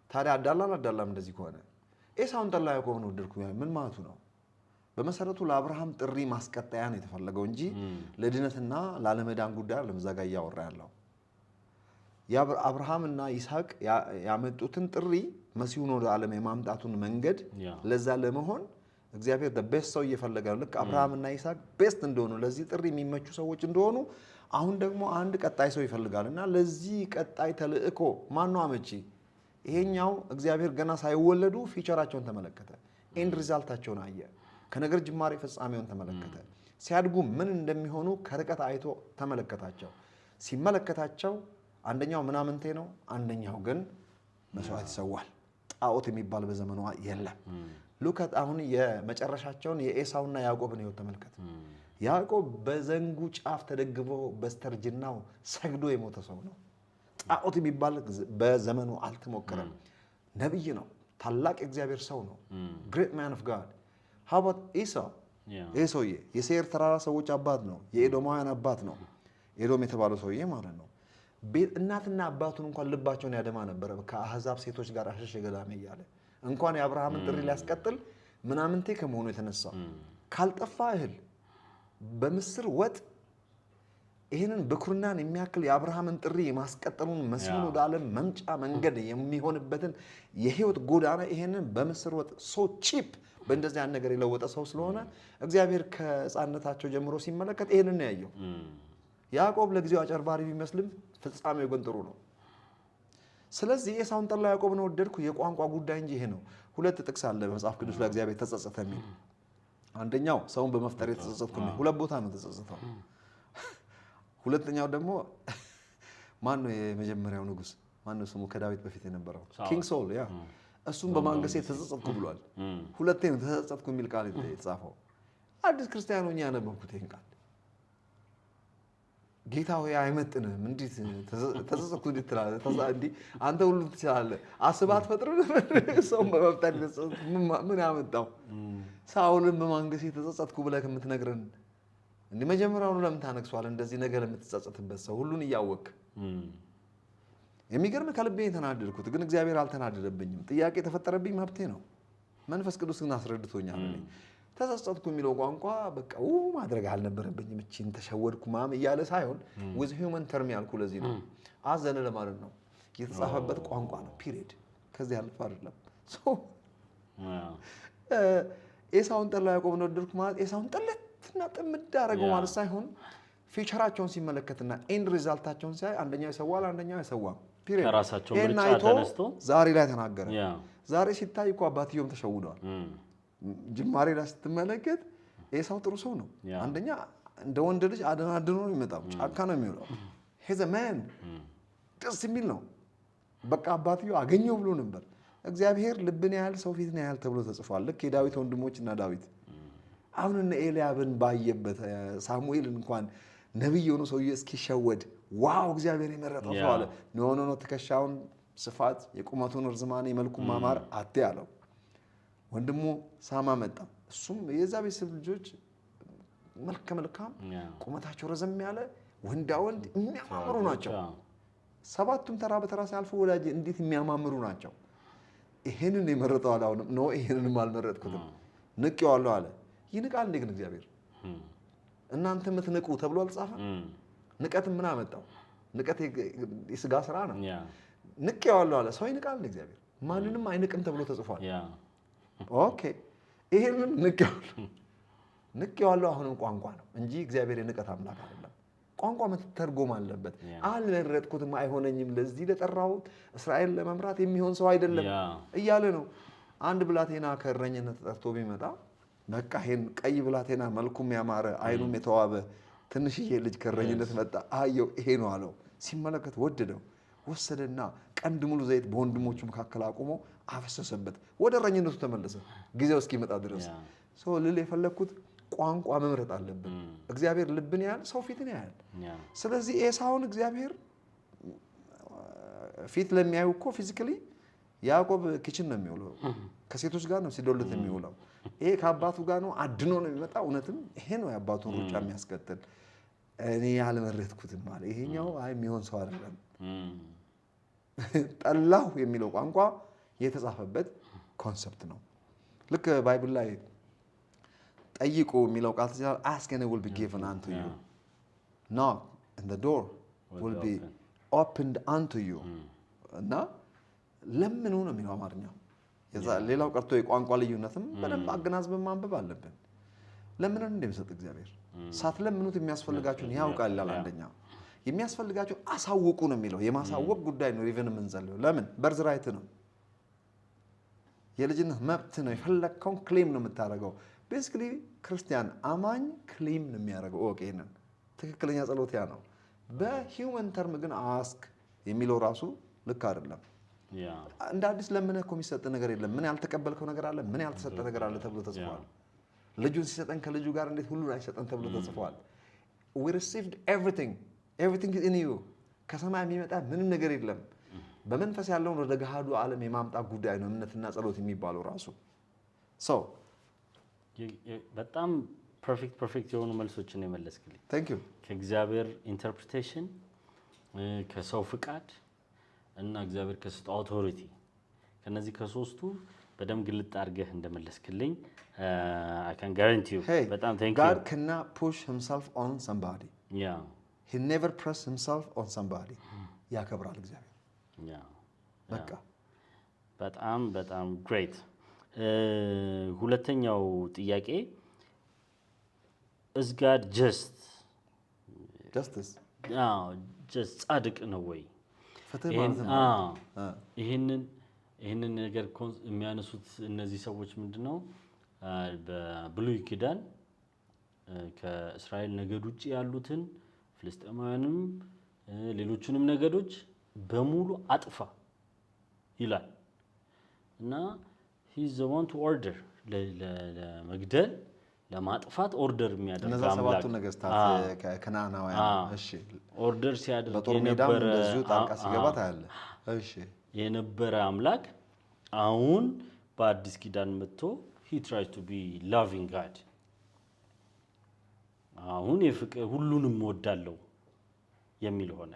ታዲያ አዳላም እንደዚህ ከሆነ ኤሳውን ጠላ ያዕቆብን ወደድኩ ምን ማለቱ ነው? በመሰረቱ ለአብርሃም ጥሪ ማስቀጠያ ነው የተፈለገው እንጂ ለድነትና ላለመዳን ጉዳይ ለምዛጋ እያወራ ያለው የአብርሃምና ይስሐቅ ያመጡትን ጥሪ መሲሁን ወደ ዓለም የማምጣቱን መንገድ ለዛ ለመሆን እግዚአብሔር ቤስት ሰው እየፈለገ ነው። ልክ አብርሃምና ይስሐቅ ቤስት እንደሆኑ ለዚህ ጥሪ የሚመቹ ሰዎች እንደሆኑ አሁን ደግሞ አንድ ቀጣይ ሰው ይፈልጋልና ለዚህ ቀጣይ ተልእኮ ማነው አመቺ? ይሄኛው እግዚአብሔር ገና ሳይወለዱ ፊቸራቸውን ተመለከተ። ኤንድ ሪዛልታቸውን አየ። ከነገር ጅማሬ ፍጻሜውን ተመለከተ። ሲያድጉ ምን እንደሚሆኑ ከርቀት አይቶ ተመለከታቸው። ሲመለከታቸው አንደኛው ምናምንቴ ነው፣ አንደኛው ግን መስዋዕት ይሰዋል። ጣዖት የሚባል በዘመኗ የለም። ሉካት አሁን የመጨረሻቸውን የኤሳውና ያዕቆብን ህይወት ተመልከት። ያዕቆብ በዘንጉ ጫፍ ተደግፎ በስተርጅናው ሰግዶ የሞተ ሰው ነው። ጣዖት የሚባል በዘመኑ አልተሞከረም። ነብይ ነው። ታላቅ የእግዚአብሔር ሰው ነው። ግሬት ማን ኦፍ ጋድ። ሃው አባውት ኢሳው? ይህ ሰውዬ የሴር ተራራ ሰዎች አባት ነው። የኤዶማውያን አባት ነው። ኤዶም የተባለው ሰውዬ ማለት ነው። እናትና አባቱን እንኳን ልባቸውን ያደማ ነበረ ከአህዛብ ሴቶች ጋር አሸሸ ገዳሜ እያለ እንኳን የአብርሃምን ጥሪ ሊያስቀጥል ምናምንቴ ከመሆኑ የተነሳ ካልጠፋ እህል በምስር ወጥ ይህንን ብኩርናን የሚያክል የአብርሃምን ጥሪ የማስቀጠሉን መሲሁን ወደ ዓለም መምጫ መንገድ የሚሆንበትን የህይወት ጎዳና ይህንን በምስር ወጥ ሶ ቺፕ በእንደዚህ አይነት ነገር የለወጠ ሰው ስለሆነ እግዚአብሔር ከህፃንነታቸው ጀምሮ ሲመለከት ይህንን ያየው። ያዕቆብ ለጊዜው አጨርባሪ ቢመስልም ፍጻሜው ግን ጥሩ ነው። ስለዚህ ኤሳውን ጠላ ያዕቆብን ወደድኩ የቋንቋ ጉዳይ እንጂ ይሄ ነው። ሁለት ጥቅስ አለ በመጽሐፍ ቅዱስ ላይ እግዚአብሔር ተጸጸተ የሚል። አንደኛው ሰውን በመፍጠር የተጸጸትኩ ነው። ሁለት ቦታ ነው ተጸጸተው። ሁለተኛው ደግሞ ማን ነው የመጀመሪያው ንጉስ ማን ነው ስሙ ከዳዊት በፊት የነበረው ኪንግ ሶል ያ እሱም በማንገሴ ተጸጸትኩ ብሏል። ሁለቴ ነው ተጸጸትኩ የሚል ቃል የተጻፈው። አዲስ ክርስቲያን ሆኜ ያነበብኩት ይሄን ቃል ጌታ ሆይ አይመጥንም እንዴት ተጸጸትኩ እንዴት ትላለህ? አንተ ሁሉ ትችላለህ። አስባት ፈጥሮ ሰው በመፍጠር ምን ያመጣው? ሳውልን በማንገሴ ተጸጸትኩ ብለህ ከምትነግረን እንደ መጀመሪያውኑ ለምን ታነክሷል? እንደዚህ ነገር የምትጸጸትበት ሰው ሁሉን እያወቅ የሚገርም ከልቤ የተናደድኩት ግን እግዚአብሔር አልተናደደብኝም። ጥያቄ የተፈጠረብኝ መብቴ ነው። መንፈስ ቅዱስ ግን አስረድቶኛል። ተጸጸትኩ የሚለው ቋንቋ በቃ ማድረግ አልነበረብኝም እቺን ተሸወድኩ ማም እያለ ሳይሆን with human term ያልኩ ለዚህ ነው። አዘነ ለማለት ነው። የተጻፈበት ቋንቋ ነው ፒሪድ። ከዚህ ያለፈ አይደለም። ኤሳውን ጠላ ያዕቆብን ወደድኩ ማለት ኤሳውን ጠለትና ጥምድ አደረገው ማለት ሳይሆን ፊቸራቸውን ሲመለከትና ኤንድ ሪዛልታቸውን ሲያይ አንደኛው ይሰዋል፣ አንደኛው አይሰዋም። ፒሪድ ከራሳቸው ምርጫ ተነስቶ ዛሬ ላይ ተናገረ። ዛሬ ሲታይ እኮ አባትየውም ተሸውደዋል። ጅማሬ ላይ ስትመለከት ኤሳው ጥሩ ሰው ነው። አንደኛ እንደ ወንድ ልጅ አደናድኖ ነው የሚመጣው፣ ጫካ ነው የሚውለው። ሄዘ ማን ደስ የሚል ነው። በቃ አባትየው አገኘው ብሎ ነበር። እግዚአብሔር ልብን ያህል ሰው ፊትን ያህል ተብሎ ተጽፏል። ልክ የዳዊት ወንድሞች እና ዳዊት አሁን እነ ኤልያብን ባየበት ሳሙኤልን እንኳን ነብይ የሆነ ሰውዬ እስኪሸወድ ዋው እግዚአብሔር የመረጠው ሰው አለ። ኖ ትከሻውን ስፋት፣ የቁመቱን ርዝማኔ፣ የመልኩን ማማር አቴ አለው። ወንድሙ ሳማ መጣ። እሱም የዛ ቤተሰብ ልጆች መልከ መልካም ቁመታቸው ረዘም ያለ ወንዳ ወንድ የሚያማምሩ ናቸው። ሰባቱም ተራ በተራ ሲያልፉ ወዳጅ እንዴት የሚያማምሩ ናቸው። ይሄንን የመረጠው አለ። አሁንም ኖ ይሄንንም አልመረጥኩትም ንቄዋለሁ አለ። ይንቃል እንዴ ግን እግዚአብሔር? እናንተ የምትንቁ ተብሎ አልጻፈም? ንቀትም ምን አመጣው? ንቀት የስጋ ስራ ነው። ንቄዋለሁ አለ። ሰው ይንቃል እንዴ እግዚአብሔር? ማንንም አይንቅም ተብሎ ተጽፏል። ኦኬ ይሄንን ንቄዋለሁ አሁንም ቋንቋ ነው እንጂ እግዚአብሔር የንቀት አምላክ አይደለም። ቋንቋ መተርጎም አለበት። አልመረጥኩትም፣ አይሆነኝም፣ ለዚህ ለጠራሁት እስራኤል ለመምራት የሚሆን ሰው አይደለም እያለ ነው። አንድ ብላቴና ከእረኝነት ተጠርቶ ቢመጣ በቃ ይሄን ቀይ ብላቴና መልኩም ያማረ አይኑም የተዋበ ትንሽዬ ልጅ ከእረኝነት መጣ፣ አየው ይሄ ነው አለው። ሲመለከት ወደደው። ወሰደና ቀንድ ሙሉ ዘይት በወንድሞቹ መካከል አቁሞ አፈሰሰበት። ወደ እረኝነቱ ተመለሰ ጊዜው እስኪመጣ ድረስ። ሰው ልል የፈለግኩት ቋንቋ መምረጥ አለብን። እግዚአብሔር ልብን ያህል ሰው ፊትን ያህል። ስለዚህ ኤሳውን እግዚአብሔር ፊት ለሚያዩ እኮ ፊዚካሊ ያዕቆብ ኪችን ነው የሚውለው፣ ከሴቶች ጋር ነው ሲዶልት የሚውለው። ይሄ ከአባቱ ጋር ነው አድኖ ነው የሚመጣ። እውነትም ይሄ ነው የአባቱን ሩጫ የሚያስከትል። እኔ ያልመረጥኩትን ማለት ይሄኛው አይ የሚሆን ሰው አይደለም። ጠላሁ የሚለው ቋንቋ የተጻፈበት ኮንሰፕት ነው። ልክ ባይብል ላይ ጠይቁ የሚለው ቃል ትችላል ask and it will be given unto you knock and the door will be opened unto you እና ለምኑ ነው የሚለው አማርኛው። ሌላው ቀርቶ የቋንቋ ልዩነትም በደንብ አገናዝበን ማንበብ አለብን። ለምንን እንደሚሰጥ እግዚአብሔር ሳትለምኑት የሚያስፈልጋችሁን ያውቃል ይላል። አንደኛ የሚያስፈልጋችሁ አሳውቁ ነው የሚለው። የማሳወቅ ጉዳይ ነው። ኢቨን የምንጸልየው ለምን በርዝራይት ነው፣ የልጅነት መብት ነው። የፈለግከውን ክሌም ነው የምታደርገው። ቤሲክሊ ክርስቲያን አማኝ ክሌም ነው የሚያደርገው። ኦኬ ይሄንን ትክክለኛ ጸሎት ያ ነው። በሂውመን ተርም ግን አስክ የሚለው ራሱ ልክ አይደለም። እንደ አዲስ ለምነህ እኮ የሚሰጥ ነገር የለም። ምን ያልተቀበልከው ነገር አለ፣ ምን ያልተሰጠ ነገር አለ ተብሎ ተጽፏል። ልጁን ሲሰጠን ከልጁ ጋር እንዴት ሁሉን አይሰጠን ተብሎ ተጽፏል። we received everything is in you። ከሰማይ የሚመጣ ምንም ነገር የለም። በመንፈስ ያለውን ወደ ገሃዱ ዓለም የማምጣት ጉዳይ ነው እምነትና ጸሎት የሚባለው ራሱ። በጣም ፐርፌክት የሆኑ መልሶችን የመለስክልኝ። ታንክ ዩ። ከእግዚአብሔር ኢንተርፕሪቴሽን፣ ከሰው ፍቃድ እና እግዚአብሔር ከሰጠው አውቶሪቲ ከነዚህ ከሶስቱ በደም ግልጥ አድርገህ እንደመለስክልኝ I can guarantee you። በጣም thank you። God cannot push himself on somebody. Yeah. He never press himself on somebody. ያከብራል እግዚአብሔር። በቃ በጣም great። ሁለተኛው ጥያቄ is God justice just ጻድቅ ነው ወይ? ፍትህ ማለት ነው። ይሄንን ነገር የሚያነሱት እነዚህ ሰዎች ምንድነው በብሉይ ኪዳን ከእስራኤል ነገድ ውጪ ያሉትን ፍልስጤማውያንም ሌሎቹንም ነገዶች በሙሉ አጥፋ ይላል እና he is the one to order ለመግደል ለማጥፋት ኦርደር የሚያደርግ አምላክ። እነዛ ሰባቱ ነገስታት ከነዓናውያን እሺ ኦርደር ሲያደርግ የነበረ እንደዚሁ ጣልቃ ሲገባ ታያለ። እሺ የነበረ አምላክ አሁን በአዲስ ኪዳን መጥቶ he tries to be loving God። አሁን የፍቅር ሁሉንም ወዳለው የሚል ሆነ።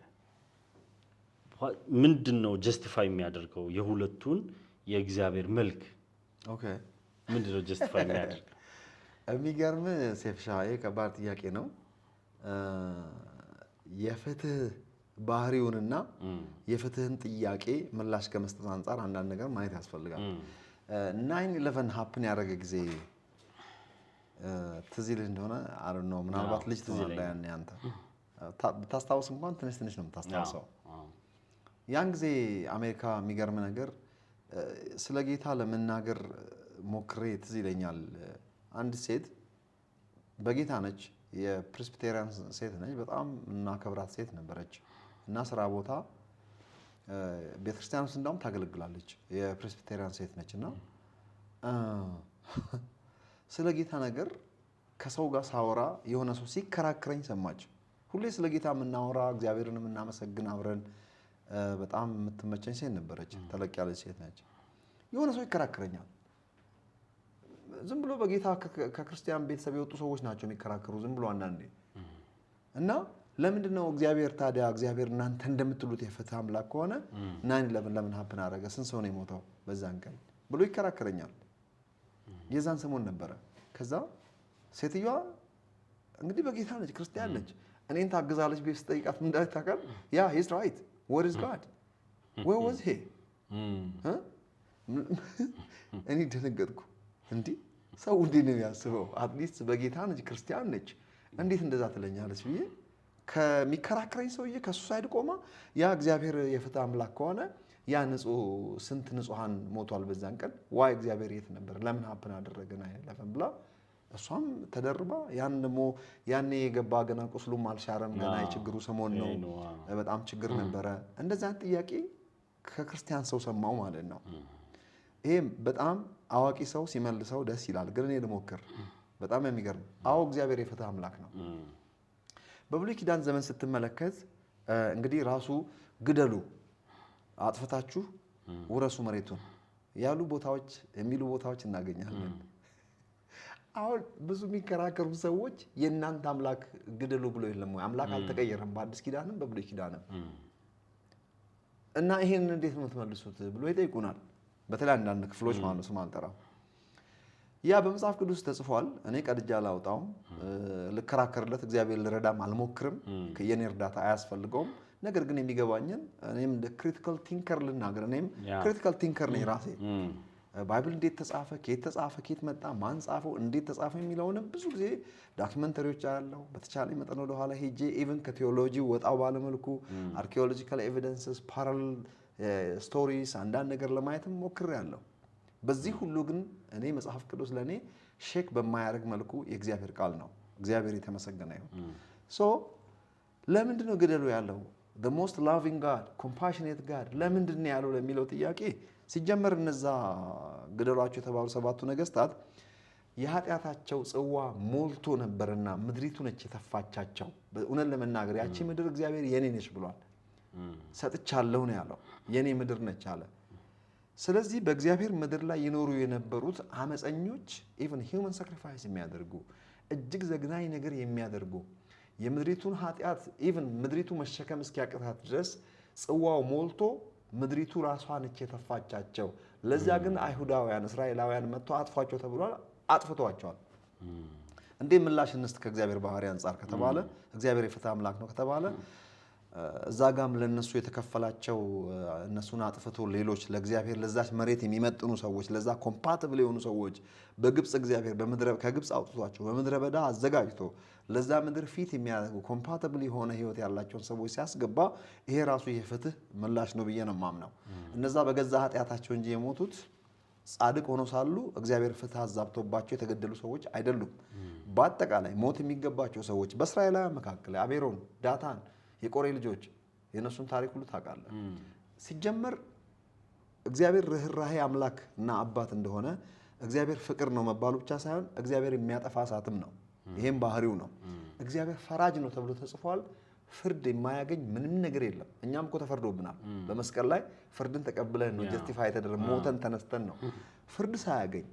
ምንድነው ጀስቲፋይ የሚያደርገው የሁለቱን የእግዚአብሔር መልክ? ኦኬ ምንድነው ጀስቲፋይ የሚያደርገው? የሚገርም ሴፍሻዬ ከባድ ጥያቄ ነው። የፍትህ ባህሪውንና የፍትህን ጥያቄ ምላሽ ከመስጠት አንጻር አንዳንድ ነገር ማየት ያስፈልጋል። 9/11 ሀፕን ያደረገ ጊዜ ትዝ ይልህ እንደሆነ አይ ዶንት ኖ ምናልባት ልጅ ትዝ ይልህ ያን አንተ ብታስታውስ እንኳን ትንሽ ነው የምታስታውሰው። ያን ጊዜ አሜሪካ የሚገርም ነገር ስለ ጌታ ለመናገር ሞክሬ ትዝ ይለኛል። አንድ ሴት በጌታ ነች፣ የፕሬስቢቴሪያን ሴት ነች፣ በጣም እናከብራት ሴት ነበረች እና ስራ ቦታ ቤተክርስቲያን ውስጥ እንዳውም ታገለግላለች። የፕሬስቢቴሪያን ሴት ነች እና ስለ ጌታ ነገር ከሰው ጋር ሳወራ የሆነ ሰው ሲከራከረኝ ሰማች። ሁሌ ስለ ጌታ የምናወራ እግዚአብሔርን የምናመሰግን አብረን በጣም የምትመቸኝ ሴት ነበረች። ተለቅ ያለች ሴት ነች። የሆነ ሰው ይከራከረኛል። ዝም ብሎ በጌታ ከክርስቲያን ቤተሰብ የወጡ ሰዎች ናቸው የሚከራከሩ ዝም ብሎ አንዳንዴ እና ለምንድነው እግዚአብሔር እናንተ እንደምትሉት የፍትህ አምላክ ከሆነ 9/11 ለምን ሀፕን አደረገ? ስንት ሰው ነው የሞተው በዛን ቀን ብሎ ይከራከረኛል። የዛን ሰሞን ነበረ። ከዛ ሴትዮዋ እንግዲህ በጌታ ነች፣ ክርስቲያን ነች። እኔን ታግዛለች። ቤት ስጠይቃት ምን እንዳለች ታውቃለህ? ያ he's right. Where is God? Where was he? እኔ ደነገጥኩ። እንዲህ ሰው እንዴት ነው የሚያስበው? አትሊስት በጌታ ነች፣ ክርስቲያን ነች፣ እንዴት እንደዛ ትለኛለች ብዬ ከሚከራከረኝ ሰውዬ ከሱ ሳይድ ቆማ ያ እግዚአብሔር የፍትህ አምላክ ከሆነ ያ ስንት ንጹሃን ሞቷል በዛን ቀን። ዋይ እግዚአብሔር የት ነበር? ለምን ሀፕን አደረገ 9/11 ብላ እሷም ተደርባ ያን ደግሞ ያኔ የገባ ገና ቁስሉም አልሻረም፣ ገና የችግሩ ሰሞን ነው፣ በጣም ችግር ነበረ። እንደዛ ጥያቄ ከክርስቲያን ሰው ሰማው ማለት ነው። ይሄ በጣም አዋቂ ሰው ሲመልሰው ደስ ይላል፣ ግን እኔ ልሞክር። በጣም የሚገርም አዎ፣ እግዚአብሔር የፍትህ አምላክ ነው። በብሉይ ኪዳን ዘመን ስትመለከት እንግዲህ ራሱ ግደሉ፣ አጥፍታችሁ ውረሱ መሬቱን የሚሉ ቦታዎች እናገኛለን። አሁን ብዙ የሚከራከሩ ሰዎች የእናንተ አምላክ ግደሉ ብሎ የለም ወይ? አምላክ አልተቀየረም በአዲስ ኪዳንም በብሉይ ኪዳንም እና ይሄን እንዴት ነው የምትመልሱት ብሎ ይጠይቁናል። በተለይ አንዳንድ ክፍሎች ማለት ነው ስም አልጠራም። ያ በመጽሐፍ ቅዱስ ተጽፏል። እኔ ቀድጃ አላወጣውም፣ ልከራከርለት እግዚአብሔር ልረዳም አልሞክርም። የኔ እርዳታ አያስፈልገውም። ነገር ግን የሚገባኝን እኔም እንደ ክሪቲካል ቲንከር ልናገር። እኔም ክሪቲካል ቲንከር ነኝ ራሴ። ባይብል እንዴት ተጻፈ፣ ከየት ተጻፈ፣ ከየት መጣ፣ ማን ጻፈው፣ እንዴት ተጻፈ የሚለውንም ብዙ ጊዜ ዶክመንተሪዎች ያለው በተቻለ መጠን ወደ ኋላ ሄጄ ኢቭን ከቴዎሎጂ ወጣው ባለመልኩ አርኪኦሎጂካል ኤቪደንስስ፣ ፓራሌል ስቶሪስ አንዳንድ ነገር ለማየትም ሞክሬያለሁ። በዚህ ሁሉ ግን እኔ መጽሐፍ ቅዱስ ለኔ ሼክ በማያደርግ መልኩ የእግዚአብሔር ቃል ነው። እግዚአብሔር የተመሰገነ ይሁን። ሶ ለምንድን ነው ግደሉ ያለው? the most loving God, compassionate God ለምንድን ነው ያለው ለሚለው ጥያቄ ሲጀመር እነዛ ግደሏቸው የተባሉ ሰባቱ ነገስታት የኃጢአታቸው ጽዋ ሞልቶ ነበርና ምድሪቱ ነች የተፋቻቸው። እውነት ለመናገር ያቺ ምድር እግዚአብሔር የኔ ነች ብሏል። ሰጥቻለሁ ነው ያለው። የኔ ምድር ነች አለ። ስለዚህ በእግዚአብሔር ምድር ላይ ይኖሩ የነበሩት አመፀኞች ኢቭን ሂውመን ሳክሪፋይስ የሚያደርጉ እጅግ ዘግናኝ ነገር የሚያደርጉ የምድሪቱን ኃጢአት ኢቭን ምድሪቱ መሸከም እስኪያቅታት ድረስ ጽዋው ሞልቶ ምድሪቱ ራሷ ነች የተፋቻቸው። ለዚያ ግን አይሁዳውያን እስራኤላውያን መጥተው አጥፏቸው ተብሏል። አጥፍቷቸዋል። እንዴ ምላሽ እንስጥ ከእግዚአብሔር ባህሪ አንጻር ከተባለ እግዚአብሔር የፍትህ አምላክ ነው ከተባለ እዛ ጋም ለነሱ የተከፈላቸው እነሱን አጥፍቶ ሌሎች ለእግዚአብሔር ለዛች መሬት የሚመጥኑ ሰዎች ለዛ ኮምፓቲብል የሆኑ ሰዎች በግብጽ እግዚአብሔር ከግብጽ አውጥቷቸው በምድረ በዳ አዘጋጅቶ ለዛ ምድር ፊት የሚያደርጉ ኮምፓቲብል የሆነ ህይወት ያላቸውን ሰዎች ሲያስገባ ይሄ ራሱ የፍትህ ምላሽ ነው ብዬ ነው የማምነው። እነዛ በገዛ ኃጢአታቸው እንጂ የሞቱት ጻድቅ ሆኖ ሳሉ እግዚአብሔር ፍትህ አዛብቶባቸው የተገደሉ ሰዎች አይደሉም። በአጠቃላይ ሞት የሚገባቸው ሰዎች በእስራኤላውያን መካከል አቤሮን፣ ዳታን፣ የቆሬ ልጆች የነሱን ታሪክ ሁሉ ታውቃለህ። ሲጀመር እግዚአብሔር ርህራሄ አምላክ እና አባት እንደሆነ እግዚአብሔር ፍቅር ነው መባሉ ብቻ ሳይሆን እግዚአብሔር የሚያጠፋ እሳትም ነው። ይሄም ባህሪው ነው። እግዚአብሔር ፈራጅ ነው ተብሎ ተጽፏል። ፍርድ የማያገኝ ምንም ነገር የለም። እኛም እኮ ተፈርዶብናል። በመስቀል ላይ ፍርድን ተቀብለን ነው ጀስቲፋይ ተደረገ ሞተን ተነስተን ነው። ፍርድ ሳያገኝ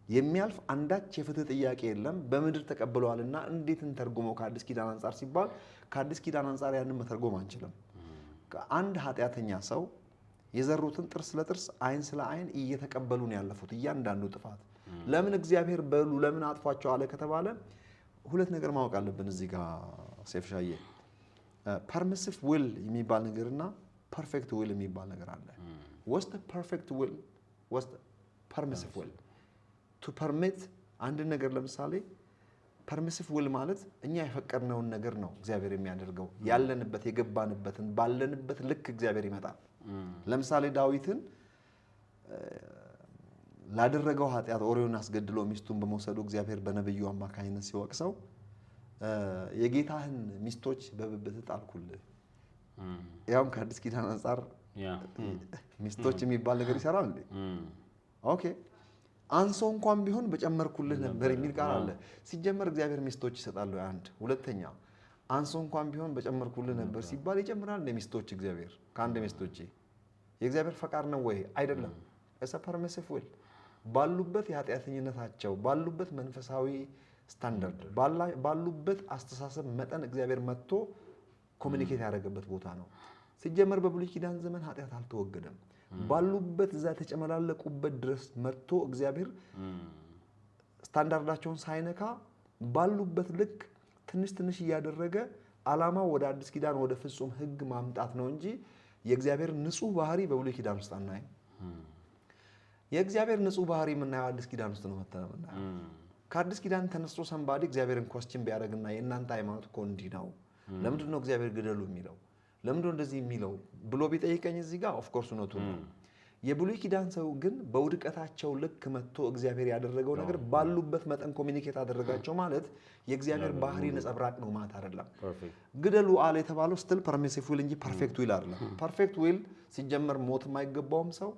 የሚያልፍ አንዳች የፍትህ ጥያቄ የለም። በምድር ተቀብለዋልና እንዴት እንተርጉመው ከአዲስ ኪዳን አንጻር ሲባል ከአዲስ ኪዳን አንጻር ያንን መተርጎም አንችልም። አንድ ኃጢአተኛ ሰው የዘሩትን ጥርስ ለጥርስ አይን ስለ አይን እየተቀበሉ ነው ያለፉት እያንዳንዱ ጥፋት። ለምን እግዚአብሔር በሉ ለምን አጥፏቸው አለ ከተባለ ሁለት ነገር ማወቅ አለብን እዚህ ጋር ሴፍሻዬ። ፐርሚሲቭ ዊል የሚባል ነገርና ፐርፌክት ዊል የሚባል ነገር አለ። ወስተ ፐርፌክት ዊል ወስተ ፐርሚሲቭ ዊል ቱ ፐርሚት አንድ ነገር ለምሳሌ ፐርሚሲቭ ዊል ማለት እኛ የፈቀድነውን ነገር ነው እግዚአብሔር የሚያደርገው። ያለንበት የገባንበትን ባለንበት ልክ እግዚአብሔር ይመጣል። ለምሳሌ ዳዊትን ላደረገው ኃጢአት ኦሪዮን አስገድሎ ሚስቱን በመውሰዱ እግዚአብሔር በነብዩ አማካኝነት ሲወቅሰው የጌታህን ሚስቶች በብብትህ ጣልኩልህ። ያውም ከአዲስ ኪዳን አንጻር ሚስቶች የሚባል ነገር ይሰራል እንዴ? ኦኬ አንሶ እንኳን ቢሆን በጨመርኩልህ ነበር የሚል ቃል አለ። ሲጀመር እግዚአብሔር ሚስቶች ይሰጣል። አንድ ሁለተኛ አንሶ እንኳን ቢሆን በጨመርኩልህ ነበር ሲባል ይጨምራል እንደ ሚስቶች እግዚአብሔር ከአንድ ሚስቶች የእግዚአብሔር ፈቃድ ነው ወይ? አይደለም። እሰ ፐርሚሲቭ ዊል ባሉበት የኃጢአተኝነታቸው ባሉበት መንፈሳዊ ስታንዳርድ ባሉበት አስተሳሰብ መጠን እግዚአብሔር መጥቶ ኮሚኒኬት ያደረገበት ቦታ ነው። ሲጀመር በብሉይ ኪዳን ዘመን ኃጢአት አልተወገደም። ባሉበት እዛ ተጨመላለቁበት ድረስ መጥቶ እግዚአብሔር ስታንዳርዳቸውን ሳይነካ ባሉበት ልክ ትንሽ ትንሽ እያደረገ ዓላማው ወደ አዲስ ኪዳን ወደ ፍጹም ሕግ ማምጣት ነው እንጂ የእግዚአብሔር ንጹህ ባህሪ በብሉይ ኪዳን ውስጥ አናይም። የእግዚአብሔር ንጹህ ባህሪ የምናየው አዲስ ኪዳን ውስጥ ነው የምናየው። ከአዲስ ኪዳን ተነስቶ ሰንባዲ እግዚአብሔርን ኮስችን ቢያደርግና የእናንተ ሃይማኖት እኮ እንዲህ ነው፣ ለምንድን ነው እግዚአብሔር ግደሉ የሚለው ለምንድን ነው እንደዚህ የሚለው ብሎ ቢጠይቀኝ እዚህ ጋር ኦፍ ኮርስ እውነቱን ነው። የብሉይ ኪዳን ሰው ግን በውድቀታቸው ልክ መጥቶ እግዚአብሔር ያደረገው ነገር ባሉበት መጠን ኮሚኒኬት አደረጋቸው ማለት የእግዚአብሔር ባህሪ ነጸብራቅ ነው ማለት አይደለም። ግደሉ አለ የተባለው ስትል ፐርሚሲቭ ዊል እንጂ ፐርፌክት ዊል አይደለም። ፐርፌክት ዊል ሲጀመር ሞት የማይገባውም ሰው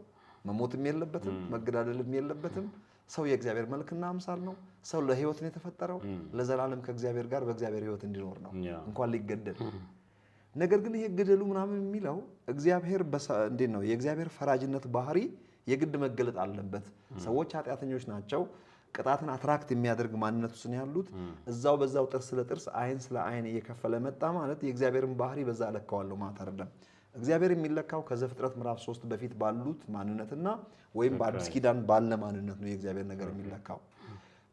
መሞትም የለበትም መገዳደልም የለበትም። ሰው የእግዚአብሔር መልክና አምሳል ነው። ሰው ለህይወት ነው የተፈጠረው። ለዘላለም ከእግዚአብሔር ጋር በእግዚአብሔር ህይወት እንዲኖር ነው እንኳን ሊገደል። ነገር ግን ይሄ ግደሉ ምናምን የሚለው እግዚአብሔር እንዴት ነው የእግዚአብሔር ፈራጅነት ባህሪ የግድ መገለጥ አለበት። ሰዎች ኃጢአተኞች ናቸው። ቅጣትን አትራክት የሚያደርግ ማንነት ውስጥ ነው ያሉት። እዛው በዛው ጥርስ ለጥርስ አይን ስለ አይን እየከፈለ መጣ ማለት የእግዚአብሔርን ባህሪ በዛ ለካዋለሁ ማለት አይደለም። እግዚአብሔር የሚለካው ከዘፍጥረት ምዕራፍ 3 በፊት ባሉት ማንነትና ወይም በአዲስ ኪዳን ባለ ማንነት ነው የእግዚአብሔር ነገር የሚለካው።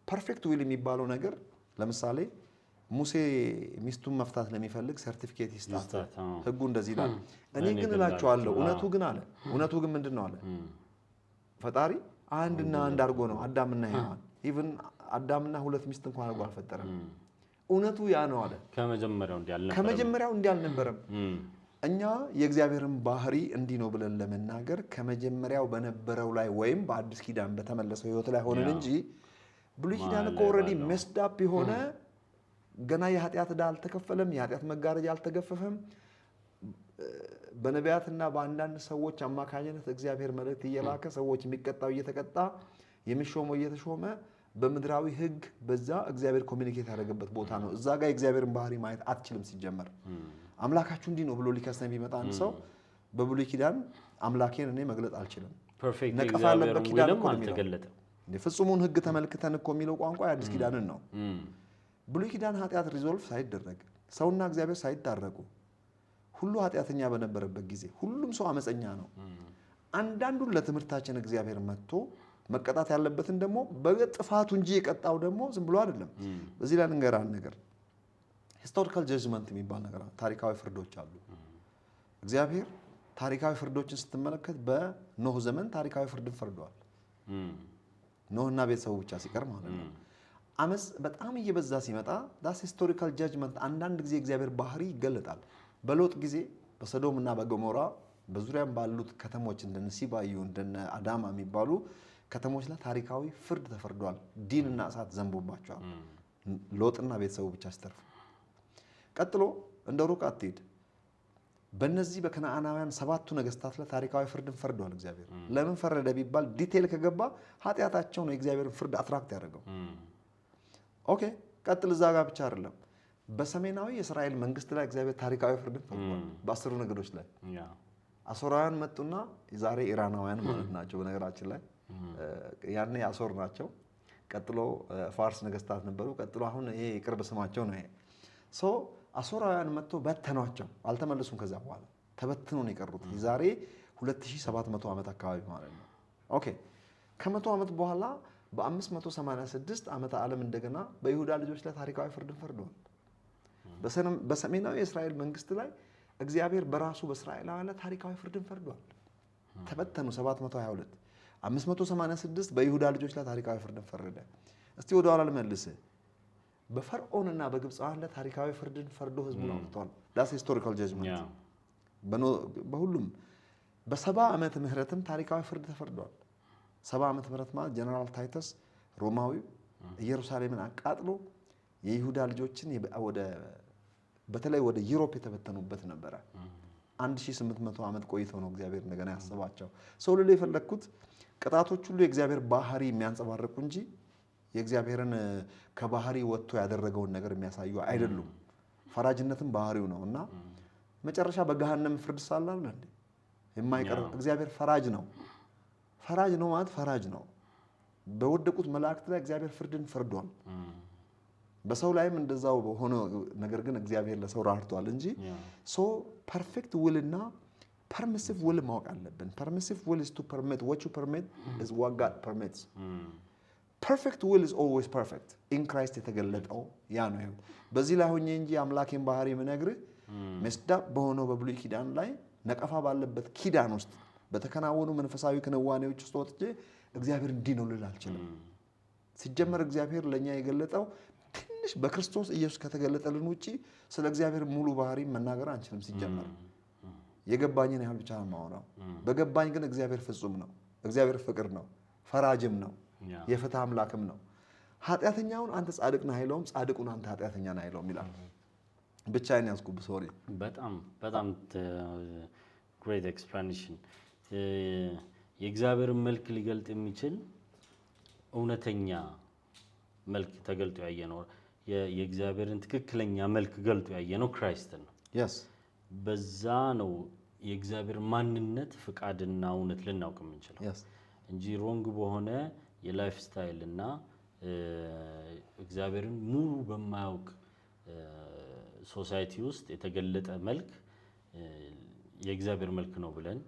ፐርፌክት ዊል የሚባለው ነገር ለምሳሌ ሙሴ ሚስቱን መፍታት ለሚፈልግ ሰርቲፊኬት ይስጣት፣ ህጉ እንደዚህ ይላል። እኔ ግን እላቸዋለሁ እውነቱ ግን አለ። እውነቱ ግን ምንድነው አለ? ፈጣሪ አንድና አንድ አድርጎ ነው አዳምና ሔዋን። ኢቭን አዳምና ሁለት ሚስት እንኳን አድርጎ አልፈጠረም። እውነቱ ያ ነው አለ። ከመጀመሪያው እንዲህ አልነበረም። እኛ የእግዚአብሔርን ባህሪ እንዲህ ነው ብለን ለመናገር ከመጀመሪያው በነበረው ላይ ወይም በአዲስ ኪዳን በተመለሰው ህይወት ላይ ሆነን እንጂ ብሉይ ኪዳን እኮ ኦልሬዲ ሜስድ አፕ የሆነ ገና የኃጢአት ዕዳ አልተከፈለም፣ የኃጢአት መጋረጃ አልተገፈፈም። በነቢያትና በአንዳንድ ሰዎች አማካኝነት እግዚአብሔር መልእክት እየላከ ሰዎች የሚቀጣው እየተቀጣ የሚሾመው እየተሾመ በምድራዊ ህግ በዛ እግዚአብሔር ኮሚኒኬት ያደረገበት ቦታ ነው። እዛ ጋር የእግዚአብሔርን ባህሪ ማየት አትችልም። ሲጀመር አምላካችሁ እንዲህ ነው ብሎ ሊከሰን ቢመጣ አንድ ሰው በብሉይ ኪዳን አምላኬን እኔ መግለጽ አልችልም፣ ነቀፋ ያለበት ኪዳን እኮ አልተገለጠም። ፍጹሙን ህግ ተመልክተን እኮ የሚለው ቋንቋ የአዲስ ኪዳንን ነው። ብሉይ ኪዳን ኃጢአት ሪዞልቭ ሳይደረግ ሰውና እግዚአብሔር ሳይታረቁ ሁሉ ኃጢአተኛ በነበረበት ጊዜ ሁሉም ሰው አመፀኛ ነው። አንዳንዱን ለትምህርታችን እግዚአብሔር መጥቶ መቀጣት ያለበትን ደግሞ በጥፋቱ እንጂ የቀጣው ደግሞ ዝም ብሎ አይደለም። በዚህ ላይ ልንገርህ አንድ ነገር፣ ሂስቶሪካል ጀጅመንት የሚባል ነገር ታሪካዊ ፍርዶች አሉ። እግዚአብሔር ታሪካዊ ፍርዶችን ስትመለከት በኖህ ዘመን ታሪካዊ ፍርድን ፈርደዋል። ኖህና ቤተሰቡ ብቻ ሲቀር ማለት ነው። አመፅ በጣም እየበዛ ሲመጣ ዳስ ሂስቶሪካል ጀጅመንት አንዳንድ ጊዜ እግዚአብሔር ባህሪ ይገለጣል። በሎጥ ጊዜ በሰዶም እና በገሞራ በዙሪያም ባሉት ከተሞች እንደነ ሲባዩ እንደነ አዳማ የሚባሉ ከተሞች ላይ ታሪካዊ ፍርድ ተፈርዷል። ዲንና እሳት ዘንቦባቸዋል። ሎጥና ቤተሰቡ ብቻ ሲተርፉ፣ ቀጥሎ እንደ ሩቅ አትሄድ፣ በእነዚህ በከነዓናውያን 7ቱ ነገስታት ላይ ታሪካዊ ፍርድን ፈርዷል እግዚአብሔር። ለምን ፈረደ ቢባል ዲቴይል ከገባ ኃጢአታቸው ነው የእግዚአብሔርን ፍርድ አትራክት ያደረገው። ኦኬ ቀጥል። እዛ ጋር ብቻ አይደለም፣ በሰሜናዊ የእስራኤል መንግስት ላይ እግዚአብሔር ታሪካዊ ፍርድን ፈርዷል። በ10 ነገዶች ላይ አሶራውያን መጡና የዛሬ ኢራናውያን ማለት ናቸው በነገራችን ላይ ያኔ አሶር ናቸው። ቀጥሎ ፋርስ ነገስታት ነበሩ። ቀጥሎ አሁን ይሄ የቅርብ ስማቸው ነው። ይሄ ሶ አሶራውያን መጥቶ በተኗቸው፣ አልተመለሱም። ከዛ በኋላ ተበትኖ ነው የቀሩት የዛሬ 2700 ዓመት አካባቢ ማለት ነው። ኦኬ ከ100 ዓመት በኋላ በ586 ዓመተ ዓለም እንደገና በይሁዳ ልጆች ላይ ታሪካዊ ፍርድን ፈርዷል። በሰሜናዊ የእስራኤል መንግስት ላይ እግዚአብሔር በራሱ በእስራኤላውያን ላይ ታሪካዊ ፍርድን ፈርዷል። ተበተኑ 722 586 በይሁዳ ልጆች ላይ ታሪካዊ ፍርድን ፈረደ። እስቲ ወደ ኋላ ልመልስህ። በፈርዖንና በግብፃውያን ላይ ታሪካዊ ፍርድን ፈርዶ ህዝቡን አውጥቷል። ዳስ ሂስቶሪካል ጀጅመንት። በሁሉም በ70 ዓመተ ምህረትም ታሪካዊ ፍርድ ተፈርዷል። 70 ዓመተ ምህረት ማለት ጀነራል ታይተስ ሮማዊ ኢየሩሳሌምን አቃጥሎ የይሁዳ ልጆችን በተለይ ወደ ዩሮፕ የተበተኑበት ነበረ። 1800 ዓመት ቆይተው ነው እግዚአብሔር እንደገና ያሰባቸው። ሰው ልል የፈለግኩት ቅጣቶች ሁሉ የእግዚአብሔር ባህሪ የሚያንጸባርቁ እንጂ የእግዚአብሔርን ከባህሪ ወጥቶ ያደረገውን ነገር የሚያሳዩ አይደሉም። ፈራጅነትም ባህሪው ነው እና መጨረሻ በገሃነም ፍርድ ሳላል እንዴ የማይቀር እግዚአብሔር ፈራጅ ነው። ፈራጅ ነው ማለት ፈራጅ ነው። በወደቁት መላእክት ላይ እግዚአብሔር ፍርድን ፈርዷል። በሰው ላይም እንደዛው ሆኖ ነገር ግን እግዚአብሔር ለሰው ራርቷል እንጂ ሶ ፐርፌክት ዊል እና ፐርሚሲቭ ዊል ማወቅ አለብን። ፐርሚሲቭ ዊል is to permit what you permit is what God permits. Perfect will is always perfect in Christ የተገለጠው ያ ነው። በዚህ ላይ ሆኜ እንጂ አምላኬን ባህሪ የምነግርህ መስዳብ በሆነው በብሉይ ኪዳን ላይ ነቀፋ ባለበት ኪዳን ውስጥ በተከናወኑ መንፈሳዊ ክንዋኔዎች ውስጥ ወጥቼ እግዚአብሔር እንዲህ ነው ልል አልችልም። ሲጀመር እግዚአብሔር ለኛ የገለጠው ትንሽ በክርስቶስ ኢየሱስ ከተገለጠልን ውጪ ስለ እግዚአብሔር ሙሉ ባህሪ መናገር አንችልም። ሲጀመር የገባኝን ያህል ብቻ ነው የማወራው። በገባኝ ግን እግዚአብሔር ፍጹም ነው፣ እግዚአብሔር ፍቅር ነው፣ ፈራጅም ነው፣ የፍትህ አምላክም ነው። ኃጢአተኛውን አንተ ጻድቅ ነህ አይለውም፣ ጻድቁን አንተ ኃጢአተኛ ነህ አይለውም ይላል። ብቻዬን ያዝኩብ ሶሪ። በጣም ግሬት ኤክስፕላኔሽን። የእግዚአብሔርን መልክ ሊገልጥ የሚችል እውነተኛ መልክ ተገልጦ ያየነው የእግዚአብሔርን ትክክለኛ መልክ ገልጦ ያየነው ክራይስትን ነው። በዛ ነው የእግዚአብሔር ማንነት ፍቃድና እውነት ልናውቅ የምንችለው እንጂ ሮንግ በሆነ የላይፍ ስታይል እና እግዚአብሔርን ሙሉ በማያውቅ ሶሳይቲ ውስጥ የተገለጠ መልክ የእግዚአብሔር መልክ ነው ብለን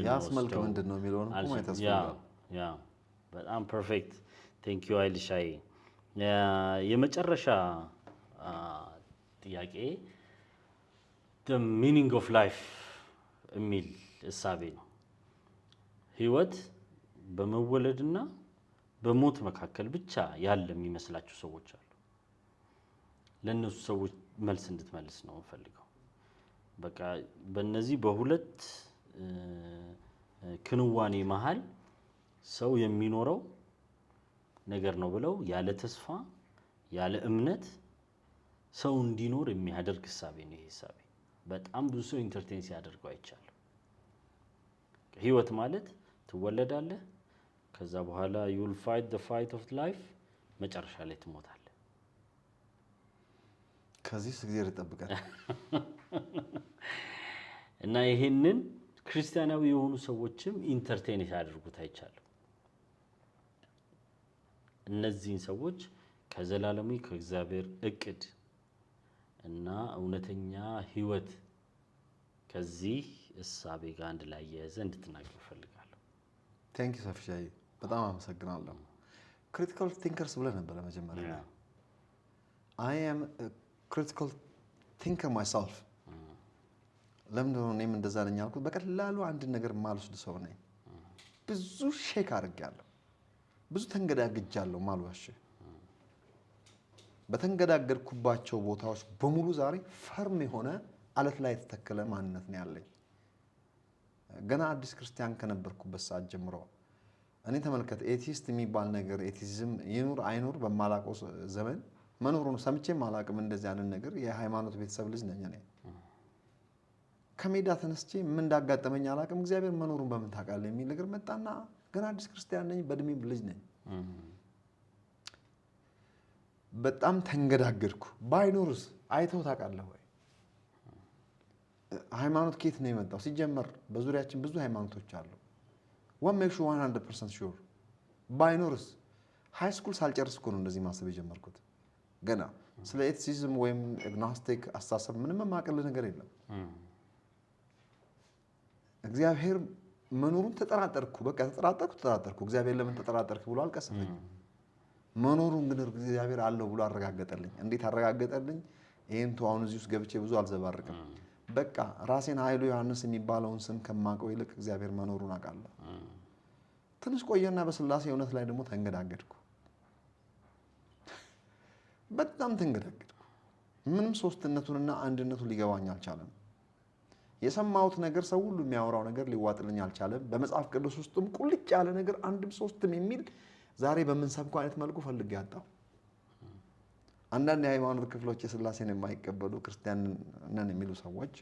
ያስ መልክ ምንድነው የሚለውን እኮ ማየት ያስፈልጋል። ያ በጣም ፐርፌክት ቴንክ ዩ አይልሻይ። የመጨረሻ ጥያቄ the meaning of life የሚል እሳቤ ነው። ህይወት በመወለድና በሞት መካከል ብቻ ያለ የሚመስላቸው ሰዎች አሉ። ለነሱ ሰዎች መልስ እንድትመልስ ነው ፈልገው። በቃ በእነዚህ በሁለት ክንዋኔ መሃል ሰው የሚኖረው ነገር ነው ብለው ያለ ተስፋ ያለ እምነት ሰው እንዲኖር የሚያደርግ ሐሳቤ ነው። ይሄ ሐሳቤ በጣም ብዙ ሰው ኢንተርቴን ሲያደርገው አይቻለሁ። ህይወት ማለት ትወለዳለህ፣ ከዛ በኋላ you will fight the fight of life፣ መጨረሻ ላይ ትሞታለህ። ከዚህ እግዚአብሔር ይጠብቃል። እና ይሄንን ክርስቲያናዊ የሆኑ ሰዎችም ኢንተርቴን ያደርጉት አይቻለሁ። እነዚህን ሰዎች ከዘላለማዊ ከእግዚአብሔር እቅድ እና እውነተኛ ህይወት ከዚህ እሳቤ ጋር አንድ ላይ ያያዘ እንድትናገር ፈልጋለሁ። ቴንክ ዩ ሰፍሻይ፣ በጣም አመሰግናለሁ። ክሪቲካል ቲንከርስ ብለህ ነበር መጀመሪያ። I am a critical thinker myself። ለምንድን ነው እኔም እንደዛ ነኝ ያልኩት? በቀላሉ አንድ ነገር ማልወስድ ሰው ነኝ። ብዙ ሼክ አድርጌያለሁ፣ ብዙ ተንገዳግጃለሁ። ማልዋሽ በተንገዳገድኩባቸው ቦታዎች በሙሉ ዛሬ ፈርም የሆነ አለት ላይ የተተከለ ማንነት ነው ያለኝ። ገና አዲስ ክርስቲያን ከነበርኩበት ሰዓት ጀምሮ እኔ ተመልከት፣ ኤቲስት የሚባል ነገር ኤቲዝም ይኑር አይኑር በማላውቀው ዘመን መኖሩን ሰምቼም አላውቅም። እንደዚህ አይነት ነገር የሃይማኖት ቤተሰብ ልጅ ነኝ እኔ። ከሜዳ ተነስቼ ምን እንዳጋጠመኝ አላውቅም። እግዚአብሔር መኖሩን በምን ታውቃለህ የሚል ነገር መጣና ገና አዲስ ክርስቲያን ነኝ፣ በእድሜም ልጅ ነኝ። በጣም ተንገዳገድኩ። ባይኖርስ አይተው ታውቃለህ ወይ? ሃይማኖት ከየት ነው የመጣው? ሲጀመር በዙሪያችን ብዙ ሃይማኖቶች አሉ። what makes you 100% sure? ባይኖርስ? ሃይ ስኩል ሳልጨርስ እኮ ነው እንደዚህ ማሰብ የጀመርኩት። ገና ስለ ኤቲሲዝም ወይም አግኖስቲክ አስተሳሰብ ምንም የማውቅልህ ነገር የለም። እግዚአብሔር መኖሩን ተጠራጠርኩ። በቃ ተጠራጠርኩ። እግዚአብሔር ለምን ተጠራጠርክ ብሎ አልቀሰፈኝም። መኖሩን ግን እግዚአብሔር አለው ብሎ አረጋገጠልኝ። እንዴት አረጋገጠልኝ? ይሄን አሁን እዚህ ውስጥ ገብቼ ብዙ አልዘባርቅም። በቃ ራሴን ኃይሉ ዮሐንስ የሚባለውን ስም ከማውቀው ይልቅ እግዚአብሔር መኖሩን አውቃለሁ። ትንሽ ቆየና በስላሴ እውነት ላይ ደግሞ ተንገዳገድኩ። በጣም ተንገዳገድኩ። ምንም ሶስትነቱንና አንድነቱን ሊገባኝ አልቻለም። የሰማሁት ነገር ሰው ሁሉ የሚያወራው ነገር ሊዋጥልኝ አልቻለም። በመጽሐፍ ቅዱስ ውስጥም ቁልጭ ያለ ነገር አንድም ሶስትም የሚል ዛሬ በምንሰብከው አይነት መልኩ ፈልጌ ያጣው። አንዳንድ የሃይማኖት ክፍሎች የስላሴን የማይቀበሉ ክርስቲያን ነን የሚሉ ሰዎች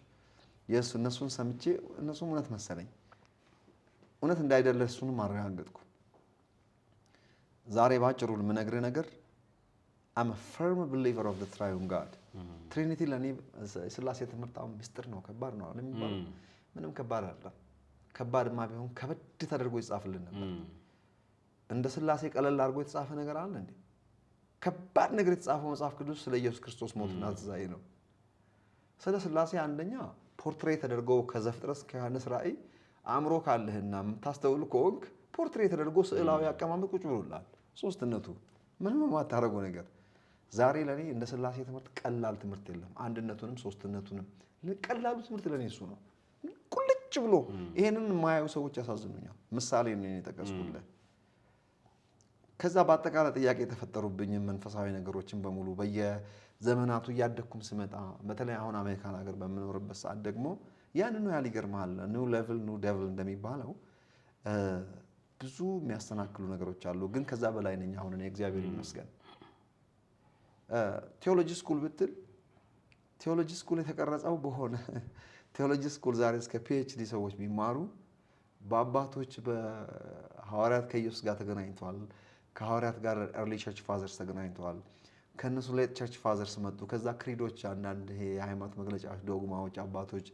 እነሱን ሰምቼ እነሱም እውነት መሰለኝ። እውነት እንዳይደለ እሱንም አረጋገጥኩ። ዛሬ ባጭሩ የምነግርህ ነገር I'm a firm believer of the triune God። ትሪኒቲ ለኔ ስላሴ ትምህርት አሁን ምስጢር ነው፣ ከባድ ነው ለሚባለው ምንም ከባድ አይደለም። ከባድማ ቢሆን ከበድ ተደርጎ ይጻፍልን ነበር። እንደ ስላሴ ቀለል አድርጎ የተጻፈ ነገር አለ እንዴ? ከባድ ነገር የተጻፈው መጽሐፍ ቅዱስ ስለ ኢየሱስ ክርስቶስ ሞትና ትንሣኤ ነው። ስለ ስላሴ አንደኛ ፖርትሬት ተደርጎ ከዘፍጥረት እስከ ዮሐንስ ራእይ አእምሮ ካለህና የምታስተውል ከሆንክ ፖርትሬት ተደርጎ ስዕላዊ አቀማመጥ ቁጭ ብሎላል። ሶስትነቱ ምንም የማታደርገው ነገር። ዛሬ ለኔ እንደ ስላሴ ትምህርት ቀላል ትምህርት የለም። አንድነቱንም ሶስትነቱንም ቀላሉ ትምህርት ለኔ እሱ ነው፣ ቁልጭ ብሎ። ይሄንን የማያዩ ሰዎች ያሳዝኑኛል። ምሳሌ ነው የጠቀስኩልህ። ከዛ በአጠቃላይ ጥያቄ የተፈጠሩብኝ መንፈሳዊ ነገሮችን በሙሉ በየዘመናቱ እያደኩም ስመጣ፣ በተለይ አሁን አሜሪካን ሀገር በምኖርበት ሰዓት ደግሞ ያንኑ ያህል ይገርምሃል። ኒው ሌቭል ኒው ዴቪል እንደሚባለው ብዙ የሚያስተናክሉ ነገሮች አሉ። ግን ከዛ በላይ ነኝ አሁን እኔ እግዚአብሔር ይመስገን። ቴዎሎጂ ስኩል ብትል ቴዎሎጂ ስኩል የተቀረጸው በሆነ ቴዎሎጂ ስኩል ዛሬ እስከ ፒኤችዲ ሰዎች ቢማሩ በአባቶች በሐዋርያት ከኢየሱስ ጋር ተገናኝተዋል። ከሐዋርያት ጋር ኤርሊ ቸርች ፋዘርስ ተገናኝተዋል። ከነሱ ሌት ቸርች ፋዘርስ መጡ። ከዛ ክሪዶች፣ አንዳንድ ይሄ የሃይማኖት መግለጫዎች፣ ዶግማዎች፣ አባቶች፣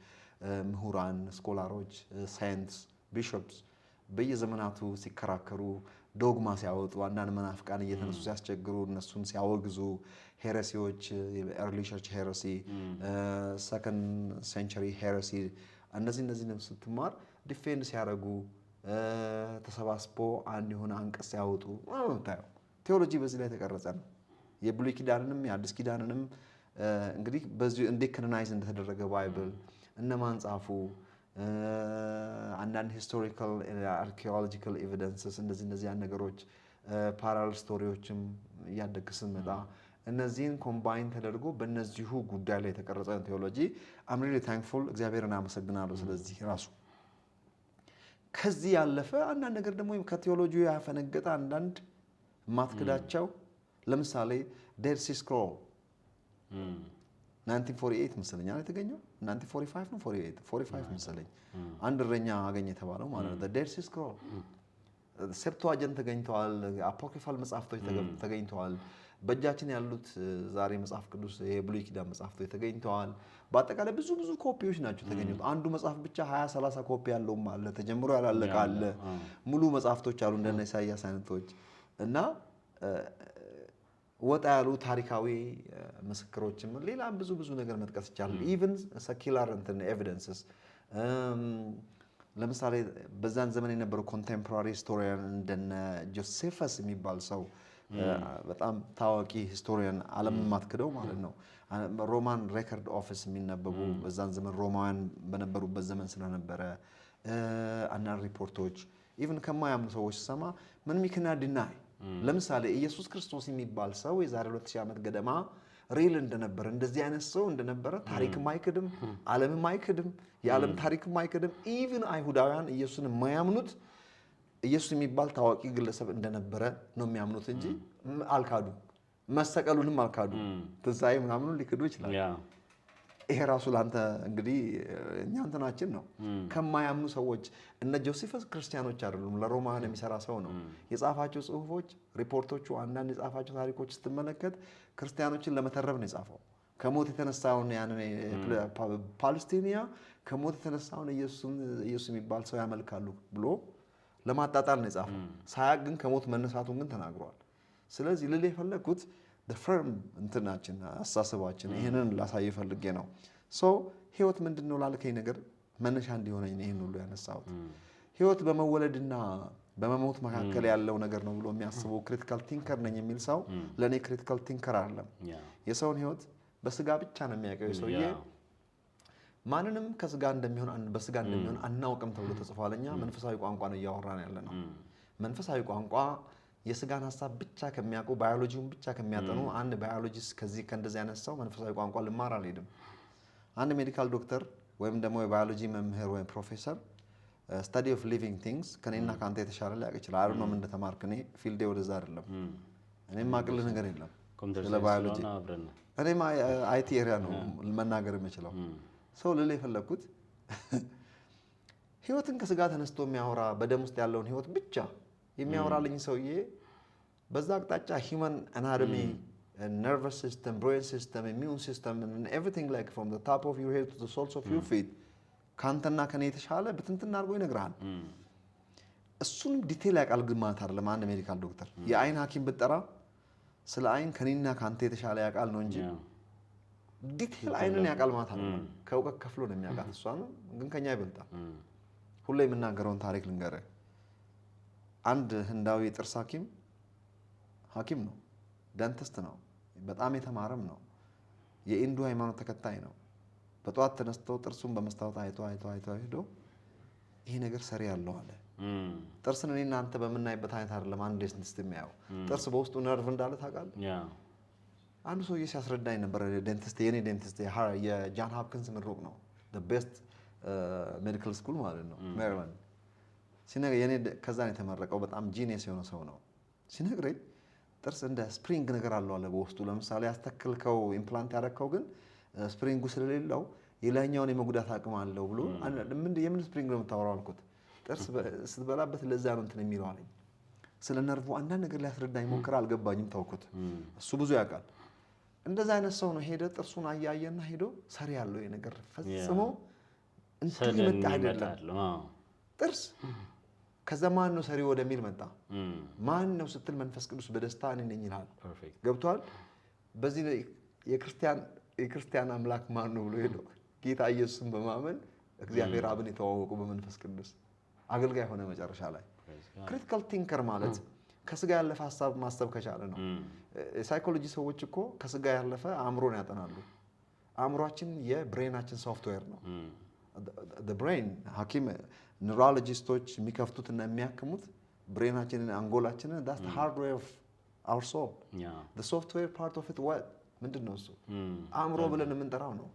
ምሁራን፣ ስኮላሮች፣ ሳይንስ፣ ቢሾፕስ በየዘመናቱ ሲከራከሩ ዶግማ ሲያወጡ አንዳንድ መናፍቃን እየተነሱ ሲያስቸግሩ እነሱን ሲያወግዙ ሄረሲዎች ኤርሊ ቸርች ሄረሲ ሰከንድ ሴንቸሪ ሄረሲ እነዚህ ስትማር ዲፌንድ ሲያደርጉ ተሰባስቦ አንድ የሆነ አንቀጽ ሲያወጡ ታየው። ቴዎሎጂ በዚህ ላይ የተቀረጸ ነው። የብሉይ ኪዳንንም የአዲስ ኪዳንንም እንግዲህ በዚህ እንዴት ካኖናይዝ እንደተደረገ ባይብል እነማን ጻፉ፣ አንዳንድ ሂስቶሪካል አርኪኦሎጂካል ኤቪደንስስ እነዚህ ነገሮች ፓራል ስቶሪዎችም እያደግ ስንመጣ እነዚህን ኮምባይን ተደርጎ በእነዚሁ ጉዳይ ላይ የተቀረጸ ቴዎሎጂ አም ሪሊ ታንክፉል እግዚአብሔርን አመሰግናለሁ። ስለዚህ ራሱ ከዚህ ያለፈ አንዳንድ ነገር ደግሞ ከቴዎሎጂ ያፈነገጠ አንዳንድ ማትክዳቸው ለምሳሌ ዴድ ሲ ስክሮል 1948 መሰለኝ የተገኘው 1945 ነው 45 መሰለኝ አንድ እረኛ አገኘ የተባለው ማለት ነው። ዴድ ሲ ስክሮል ሴፕቱአጀንት ተገኝተዋል። አፖክሪፋል መጽሐፍቶች ተገኝተዋል። በእጃችን ያሉት ዛሬ መጽሐፍ ቅዱስ የብሉይ ኪዳን መጽሐፍቶች ተገኝተዋል። በአጠቃላይ ብዙ ኮፒዎች ናቸው የተገኙት። አንዱ መጽሐፍ ብቻ 20-30 ኮፒ ያለውም አለ፣ ተጀምሮ ያላለቀ አለ፣ ሙሉ መጽሐፍቶች አሉ እንደነ ኢሳይያስ አይነቶች እና ወጣ ያሉ ታሪካዊ ምስክሮችም ሌላም ብዙ ነገር መጥቀስ ይቻላል። ኢቭን ሰኪላር እንትን ኤቪደንስስ ለምሳሌ በዛን ዘመን የነበሩ ኮንቴምፖራሪ ሂስቶሪያን እንደነ ጆሴፈስ የሚባል ሰው በጣም ታዋቂ ሂስቶሪያን ዓለምን ማትክደው ማለት ነው። ሮማን ሬከርድ ኦፊስ የሚነበቡ በዛን ዘመን ሮማውያን በነበሩበት ዘመን ስለነበረ አንዳንድ ሪፖርቶች ኢቭን ከማያምኑ ሰዎች ሰማ ምንም ይክና ዲናይ ለምሳሌ ኢየሱስ ክርስቶስ የሚባል ሰው የዛሬ 2000 ዓመት ገደማ ሪል እንደነበረ እንደዚህ አይነት ሰው እንደነበረ ታሪክም አይክድም፣ ዓለምም አይክድም፣ የዓለም ታሪክም አይክድም። ኢቭን አይሁዳውያን ኢየሱስን የማያምኑት ኢየሱስ የሚባል ታዋቂ ግለሰብ እንደነበረ ነው የሚያምኑት እንጂ አልካዱ፣ መሰቀሉንም አልካዱ። ትንሣኤ ምናምኑን ሊክዱ ይችላል። ይሄ ራሱ ለአንተ እንግዲህ እኛ እንትናችን ነው። ከማያምኑ ሰዎች እነ ጆሴፈስ ክርስቲያኖች አይደሉም፣ ለሮማውያን የሚሰራ ሰው ነው። የጻፋቸው ጽሁፎች፣ ሪፖርቶቹ፣ አንዳንድ የጻፋቸው ታሪኮች ስትመለከት ክርስቲያኖችን ለመተረብ ነው የጻፈው። ከሞት የተነሳውን ያንን ፓለስቲኒያ ከሞት የተነሳውን ኢየሱስ የሚባል ሰው ያመልካሉ ብሎ ለማጣጣል ነው የጻፈው። ሳያቅ ግን ከሞት መነሳቱን ግን ተናግሯል። ስለዚህ ልል የፈለግኩት ፈርም እንትናችን አስተሳሰባችን ይህንን ላሳይ ፈልጌ ነው። ህይወት ምንድን ነው ላልከኝ ነገር መነሻ እንዲሆነኝ ይህን ሁሉ ያነሳሁት። ህይወት በመወለድና በመሞት መካከል ያለው ነገር ነው ብሎ የሚያስበው ክሪቲካል ቲንከር ነኝ የሚል ሰው ለእኔ ክሪቲካል ቲንከር አይደለም። የሰውን ህይወት በስጋ ብቻ ነው የሚያውቀው። ሰውዬ ማንንም ከስጋ እንደሚሆን በስጋ እንደሚሆን አናውቅም ተብሎ ተጽፏል። እኛ መንፈሳዊ ቋንቋ ነው እያወራን ያለ ነው። መንፈሳዊ ቋንቋ የስጋን ሀሳብ ብቻ ከሚያውቁ ባዮሎጂውን ብቻ ከሚያጠኑ አንድ ባዮሎጂስት ከእንደዚህ አይነት ሰው መንፈሳዊ ቋንቋ ልማር አልሄድም። አንድ ሜዲካል ዶክተር ወይም ደግሞ የባዮሎጂ መምህር ወይም ፕሮፌሰር ስታዲ ኦፍ ሊቪንግ ቲንግስ ከኔና ከአንተ የተሻለ ሊያውቅ ይችላል። አይ ነው እንደተማርክ እኔ ፊልዴ ወደዛ አይደለም። እኔም አቅልህ ነገር የለም ስለ ባዮሎጂ። እኔም አይቲ ኤሪያ ነው መናገር የምችለው። ሰው ልል የፈለግኩት ህይወትን ከስጋ ተነስቶ የሚያወራ በደም ውስጥ ያለውን ህይወት ብቻ የሚያወራልኝ ሰውዬ በዛ አቅጣጫ ሂውማን አናቶሚ ነርቨስ ሲስተም ብሬን ሲስተም ኢሚዩን ሲስተም ኤቭሪቲንግ ላይክ ፍሮም ዘ ታፕ ኦፍ ዩር ሄድ ቱ ዘ ሶልስ ኦፍ ዩር ፊት ካንተና ከኔ የተሻለ ብትንትን አድርጎ ይነግርሃል። እሱን ዲቴል ያውቃል ግን ማለት አይደለም። አንድ ሜዲካል ዶክተር የአይን ሐኪም ብትጠራ ስለ አይን ከኔና ካንተ የተሻለ ያውቃል ነው እንጂ ዲቴል አይንን ያውቃል ማለት አይደለም። ከእውቀት ከፍሎ ነው የሚያውቃት። እሷን ግን ከኛ ይበልጣል። ሁሌ የምናገረውን ታሪክ ልንገርህ። አንድ ህንዳዊ ጥርስ ሐኪም ነው፣ ደንቲስት ነው፣ በጣም የተማረም ነው፣ የኢንዱ ሃይማኖት ተከታይ ነው። በጠዋት ተነስቶ ጥርሱን በመስታወት አይቶ ሄዶ ይሄ ነገር ሰሪ ያለው አለ። ጥርስን እኔና አንተ በምናይበት አይነት አይደለም አንድ ደንቲስት የሚያየው። ጥርስ በውስጡ ነርቭ እንዳለ ታውቃለህ። አንዱ ሰውዬ ሲያስረዳኝ ነበር። ዴንቲስት የኔ ዴንቲስት የጃን ሆፕኪንስ ምሩቅ ነው፣ ቤስት ሜዲካል ስኩል ማለት ነው ሜሪላንድ። ሲነግረኝ የኔ ከዛ ነው የተመረቀው፣ በጣም ጂኒየስ የሆነ ሰው ነው። ሲነግረኝ ጥርስ እንደ ስፕሪንግ ነገር አለው አለ በውስጡ። ለምሳሌ ያስተክልከው ኢምፕላንት ያደረከው ግን ስፕሪንጉ ስለሌለው የላይኛውን የመጉዳት አቅም አለው ብሎ የምን ስፕሪንግ ነው የምታወራው አልኩት። ጥርስ ስትበላበት ለዛ ነው እንትን የሚለው አለኝ። ስለ ነርቭ አንዳንድ ነገር ሊያስረዳኝ ሞክረ፣ አልገባኝም፣ ተውኩት። እሱ ብዙ ያውቃል። እንደዛ አይነት ሰው ነው። ሄደ ጥርሱን አያየና ሄዶ ሰሪ ያለው የነገር ፈጽሞ እንትን ይመጣ አይደለም ጥርስ ከዛ ማን ነው ሰሪው ወደሚል መጣ። ማን ነው ስትል መንፈስ ቅዱስ በደስታ እኔ ነኝ ይላል። ገብቷል። በዚህ የክርስቲያን አምላክ ማን ነው ብሎ ሄዶ ጌታ ኢየሱስን በማመን እግዚአብሔር አብን የተዋወቁ በመንፈስ ቅዱስ አገልጋይ ሆነ መጨረሻ ላይ። ክሪቲካል ቲንከር ማለት ከስጋ ያለፈ ሐሳብ ማሰብ ከቻለ ነው። ሳይኮሎጂ ሰዎች እኮ ከስጋ ያለፈ አእምሮን ያጠናሉ። አእምሮአችን የብሬናችን ሶፍትዌር ነው። the brain ሐኪም ኒውሮሎጂስቶች የሚከፍቱትና የሚያክሙት ብሬናችንን አንጎላችንን that's the hardware of our soul. the software part of it what ምንድነው እሱ? አእምሮ ብለን የምንጠራው ነው።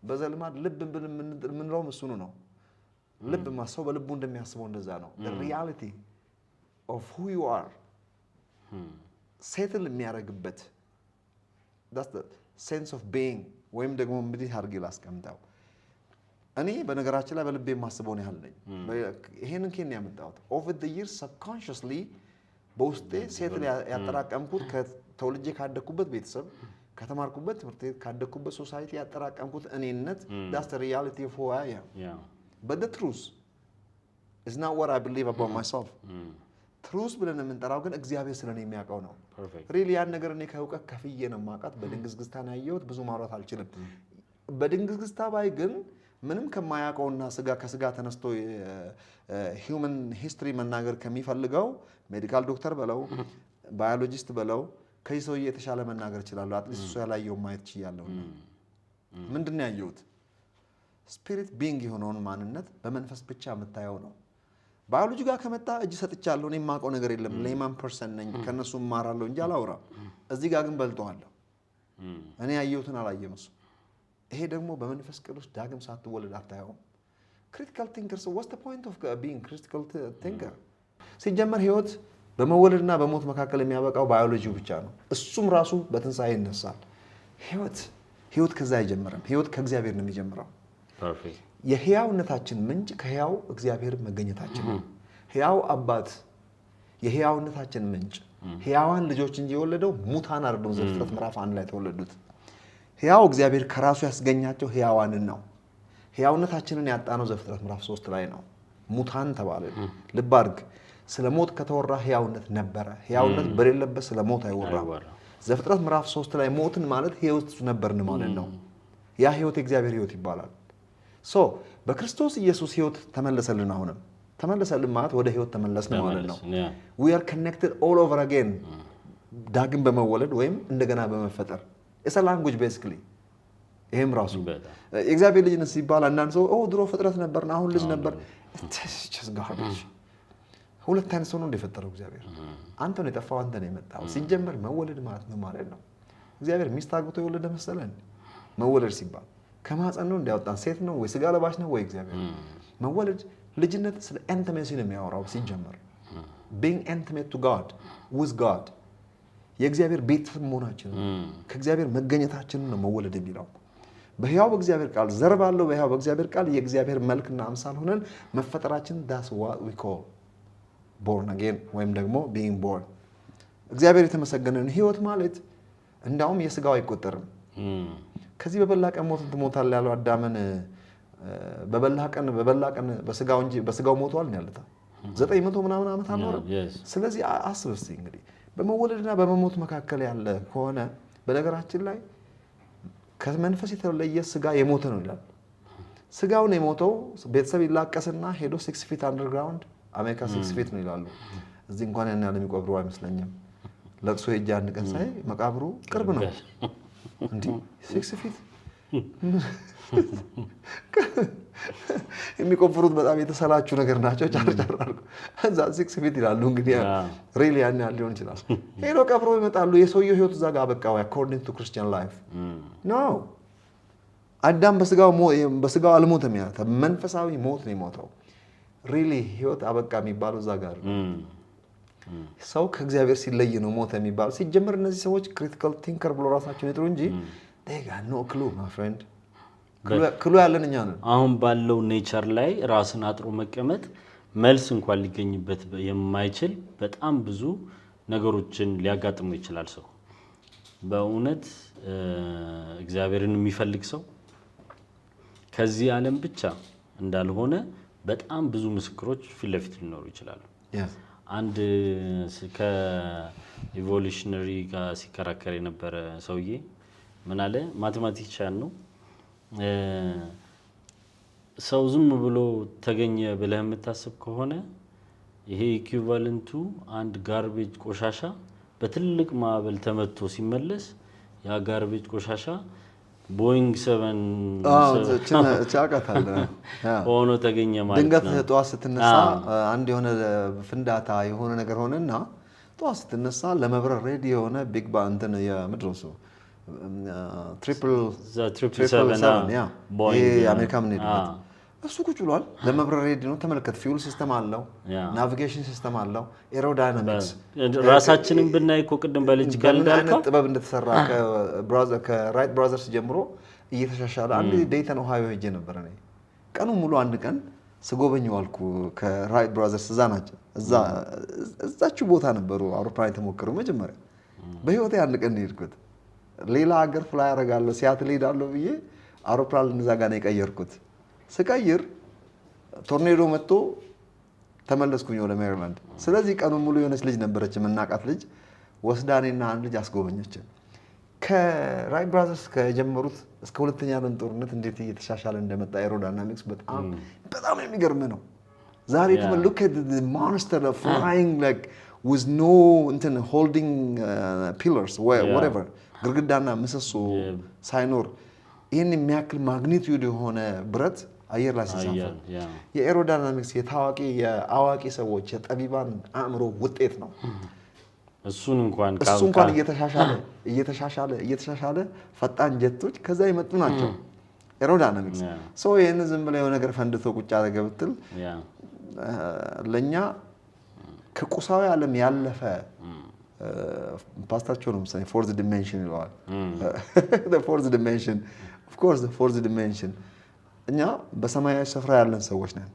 በዘልማድ ልብ ብለን የምንለው እሱኑ ነው። ልብ ማሰው በልቡ እንደሚያስበው እንደዛ ነው። the reality of who you are settle የሚያደርግበት that's the sense of being ወይም ደግሞ እንግዲህ አድርጌ ላስቀምጠው። እኔ በነገራችን ላይ በልቤ የማስበው ነው ያለኝ። ይሄንን ከኔ ያመጣሁት over the years subconsciously በውስጤ ሴትል ያጠራቀምኩት ከተወልጄ ካደኩበት ቤተሰብ ከተማርኩበት ትምህርት ቤት ካደኩበት ሶሳይቲ ያጠራቀምኩት እኔነት that's the reality of who I am. but the truth is not what I believe about myself. ትሩስ ብለን የምንጠራው ግን እግዚአብሔር ስለኔ የሚያውቀው ነው። ሪሊ ያን ነገር እኔ ከእውቀት ከፍዬ ነው የማውቃት። በድንግዝግዝታ ነው ያየሁት። ብዙ ማውራት አልችልም። በድንግዝግዝታ ባይ ግን ምንም ከማያውቀውና ከስጋ ተነስቶ ሂውመን ሂስትሪ መናገር ከሚፈልገው ሜዲካል ዶክተር በለው ባዮሎጂስት በለው ከዚህ ሰውዬ የተሻለ መናገር እችላለሁ። አትሊስት እሱ ያላየው ማየት እችላለሁና ምንድን ነው ያየሁት? ስፒሪት ቢንግ የሆነውን ማንነት በመንፈስ ብቻ የምታየው ነው። ባዮሎጂ ጋር ከመጣ እጅ ሰጥቻለሁ። እኔ የማውቀው ነገር የለም። ሌማን ፐርሰን ነኝ። ከነሱ እማራለሁ እንጂ አላወራም። እዚህ ጋር ግን በልጠዋለሁ። እኔ ያየሁትን አላየም እሱ። ይሄ ደግሞ በመንፈስ ቅዱስ ዳግም ሳትወለድ አታየውም። ክሪቲካል ቲንከር what's the point of being critical thinker? ሲጀመር ህይወት በመወለድና በሞት መካከል የሚያበቃው ባዮሎጂው ብቻ ነው። እሱም ራሱ በትንሣኤ ይነሳል። ህይወት ከዛ አይጀምርም። ህይወት ከእግዚአብሔር ነው የሚጀምረው። የህያውነታችን ምንጭ ከህያው እግዚአብሔር መገኘታችን ነው። ህያው አባት የህያውነታችን ምንጭ ህያዋን ልጆች እንጂ የወለደው ሙታን አይደሉም። ዘፍጥረት ምዕራፍ 1 ላይ ተወለዱት። ህያው እግዚአብሔር ከራሱ ያስገኛቸው ህያዋንን ነው። ህያውነታችንን ያጣነው ዘፍጥረት ምዕራፍ 3 ላይ ነው። ሙታን ተባለ። ልብ አድርግ። ስለ ሞት ከተወራ ህያውነት ነበረ። ህያውነት በሌለበት ስለ ሞት አይወራም። ዘፍጥረት ምዕራፍ 3 ላይ ሞትን ማለት ህይወት ነበርን ማለት ነው። ያ ህይወት የእግዚአብሔር ህይወት ይባላል። በክርስቶስ ኢየሱስ ህይወት ተመለሰልን። አሁንም ተመለሰልን ማለት ወደ ህይወት ተመለስን ማለት ነው። we are connected all over again ዳግም በመወለድ ወይም እንደገና በመፈጠር it's a language basically። ይሄም ራሱ የእግዚአብሔር ልጅነት ሲባል አንዳንድ ሰው ድሮ ፍጥረት ነበርና አሁን ልጅ ነበር just garbage። ሁለት አይነት ሰው ነው እንደፈጠረው እግዚአብሔር። አንተ ነው የጠፋው፣ አንተ ነው የመጣው። ሲጀመር መወለድ ማለት ነው ማለት ነው። እግዚአብሔር ሚስት አግብቶ የወለደ መሰለን? መወለድ ሲባል ከማህፀን ነው እንዲያወጣን ሴት ነው ወይ ስጋ ለባሽ ነው ወይ እግዚአብሔር? መወለድ ልጅነት ስለ ኢንቲሜሲ ነው የሚያወራው ሲጀመር። being intimate to God with God የእግዚአብሔር ቤተሰብ መሆናችን ከእግዚአብሔር መገኘታችን ነው መወለድ የሚለው። በሕያው በእግዚአብሔር ቃል ዘር ባለው በሕያው በእግዚአብሔር ቃል የእግዚአብሔር መልክና አምሳል ሆነን መፈጠራችን that's what we call born again ወይም ደግሞ being born። እግዚአብሔር የተመሰገነን ህይወት ማለት እንዳውም የስጋው አይቆጠርም። ከዚህ በበላ ቀን ሞትን ትሞታለህ ያለው አዳምን በበላ ቀን በስጋው እንጂ በስጋው ሞቷል ያለታ 900 ምናምን ዓመት አኖረ። ስለዚህ አስብ እስቲ እንግዲህ በመወለድና በመሞት መካከል ያለ ከሆነ በነገራችን ላይ ከመንፈስ የተለየ ስጋ የሞተ ነው ይላል። ስጋውን የሞተው ቤተሰብ ይላቀስና ሄዶ 6 feet underground አሜሪካ 6 feet ነው ይላሉ። እዚህ እንኳን ያን ያለ የሚቆብሩ አይመስለኝም። ለቅሶ ሄጄ አንድ ቀን ሳይ መቃብሩ ቅርብ ነው እንዴ 6 feet የሚቆፍሩት በጣም የተሰላቹ ነገር ናቸው። ጫርጫር አድርጎ እዛ 6 feet ይላሉ። እንግዲህ ሪሊ ያን ያህል ሊሆን ይችላል። ሄዶ ቀብሮ ይመጣሉ። የሰውየው ህይወት እዛ ጋር በቃ according to Christian life no አዳም በስጋው አልሞተም። ያ መንፈሳዊ ሞት ነው የሞተው። ሪሊ ህይወት አበቃ የሚባለው እዛ ጋር ነው። ሰው ከእግዚአብሔር ሲለይ ነው ሞተ የሚባለው። ሲጀምር እነዚህ ሰዎች ክሪቲካል ቲንከር ብሎ ራሳቸውን ይጥሩ እንጂ they got no clue my friend። ክሉ ያለን እኛ ነን። አሁን ባለው ኔቸር ላይ ራስን አጥሮ መቀመጥ መልስ እንኳን ሊገኝበት የማይችል በጣም ብዙ ነገሮችን ሊያጋጥሙ ይችላል። ሰው በእውነት እግዚአብሔርን የሚፈልግ ሰው ከዚህ ዓለም ብቻ እንዳልሆነ በጣም ብዙ ምስክሮች ፊት ለፊት ሊኖሩ ይችላሉ። አንድ ከኢቮሉሽነሪ ጋር ሲከራከር የነበረ ሰውዬ ምን አለ? ማቴማቲክሻን ነው። ሰው ዝም ብሎ ተገኘ ብለህ የምታስብ ከሆነ ይሄ ኢኩቫለንቱ አንድ ጋርቤጅ ቆሻሻ በትልቅ ማዕበል ተመቶ ሲመለስ ያ ጋርቤጅ ቆሻሻ ቦይንግ 7 ሆኖ ተገኘ ማለት ነው። ድንገት ጠዋት ስትነሳ አንድ የሆነ ፍንዳታ የሆነ ነገር ሆነና ጠዋት ስትነሳ ለመብረር ሬዲ የሆነ ቢግ ባንተን የምድረሱ ትሪፕል 7 የአሜሪካ ምን ሄድበት እሱ ቁጭ ብሏል። ለመብረር ሬዲ ነው። ተመልከት፣ ፊውል ሲስተም አለው፣ ናቪጌሽን ሲስተም አለው፣ ኤሮዳይናሚክስ ራሳችንን ብናይ እኮ ቅድም በሎጂካል እንዳልከው ጥበብ እንደተሰራ ከራይት ብራዘርስ ጀምሮ እየተሻሻለ አንድ ዴይተን ኦሃዮ ሄጄ ነበር እኔ ቀኑ ሙሉ አንድ ቀን ስጎበኘው አልኩ። ከራይት ብራዘርስ እዛ ናቸው፣ እዛችሁ ቦታ ነበሩ አውሮፕላን የተሞከረው መጀመሪያ በህይወቴ አንድ ቀን ሄድኩት። ሌላ ሀገር ፍላይ አደርጋለሁ ሲያትል ሄዳለሁ ብዬ አውሮፕላን እዛ ጋር ነው የቀየርኩት። ስቀይር ቶርኔዶ መጥቶ ተመለስኩኝ ወደ ሜሪላንድ። ስለዚህ ቀኑን ሙሉ የሆነች ልጅ ነበረች የምናውቃት ልጅ ወስዳኔና አንድ ልጅ አስጎበኘችን። ከራይት ብራዘርስ ከጀመሩት እስከ ሁለተኛ ዓለም ጦርነት እንዴት እየተሻሻለ እንደመጣ ኤሮዳይናሚክስ በጣም የሚገርም ነው። ዛሬ look at the monster flying like with no holding pillars whatever ግድግዳና ምሰሶ ሳይኖር ይህን የሚያክል ማግኒቲዩድ የሆነ ብረት አየር ላይ ሲንሳፈፍ የኤሮዳይናሚክስ የአዋቂ ሰዎች የጠቢባን አእምሮ ውጤት ነው። እሱን እንኳን እየተሻሻለ ፈጣን ጀቶች ከዛ የመጡ ናቸው። ኤሮዳይናሚክስ ይህን ዝም ብለው የሆነ ነገር ፈንድቶ ቁጭ አደረገ ብትል ለእኛ ከቁሳዊ ዓለም ያለፈ ፓስታቸው ነው። ምሳሌ ፎርዝ ዲሜንሽን ይለዋል። ፎርዝ ዲሜንሽን ኦፍ ኮርስ ፎርዝ ዲሜንሽን እኛ በሰማያዊ ስፍራ ያለን ሰዎች ነን።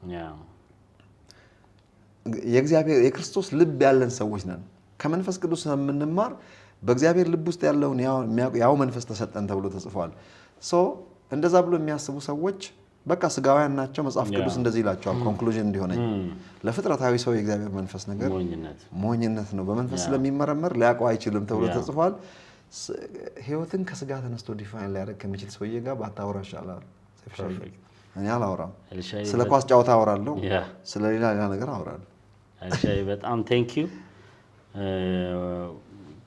የእግዚአብሔር የክርስቶስ ልብ ያለን ሰዎች ነን። ከመንፈስ ቅዱስ የምንማር በእግዚአብሔር ልብ ውስጥ ያለውን ያው መንፈስ ተሰጠን ተብሎ ተጽፏል። እንደዛ ብሎ የሚያስቡ ሰዎች በቃ ስጋውያን ናቸው። መጽሐፍ ቅዱስ እንደዚህ ይላቸዋል። ኮንክሉዥን እንዲሆነኝ ለፍጥረታዊ ሰው የእግዚአብሔር መንፈስ ነገር ሞኝነት ነው፣ በመንፈስ ስለሚመረመር ሊያውቀው አይችልም ተብሎ ተጽፏል። ህይወትን ከስጋ ተነስቶ ዲፋይን ሊያደርግ ከሚችል ሰውዬ ጋር ባታወራ ይሻላል። እኔ አላወራም። ስለ ኳስ ጨዋታ አወራለሁ፣ ስለ ሌላ ነገር አወራለሁ። በጣም ቴንክ ዩ።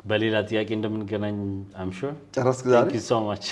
በሌላ ጥያቄ እንደምንገናኝ አም ሹር። ጨረስክ ዛሬ? ቴንክ ዩ ሶ ማች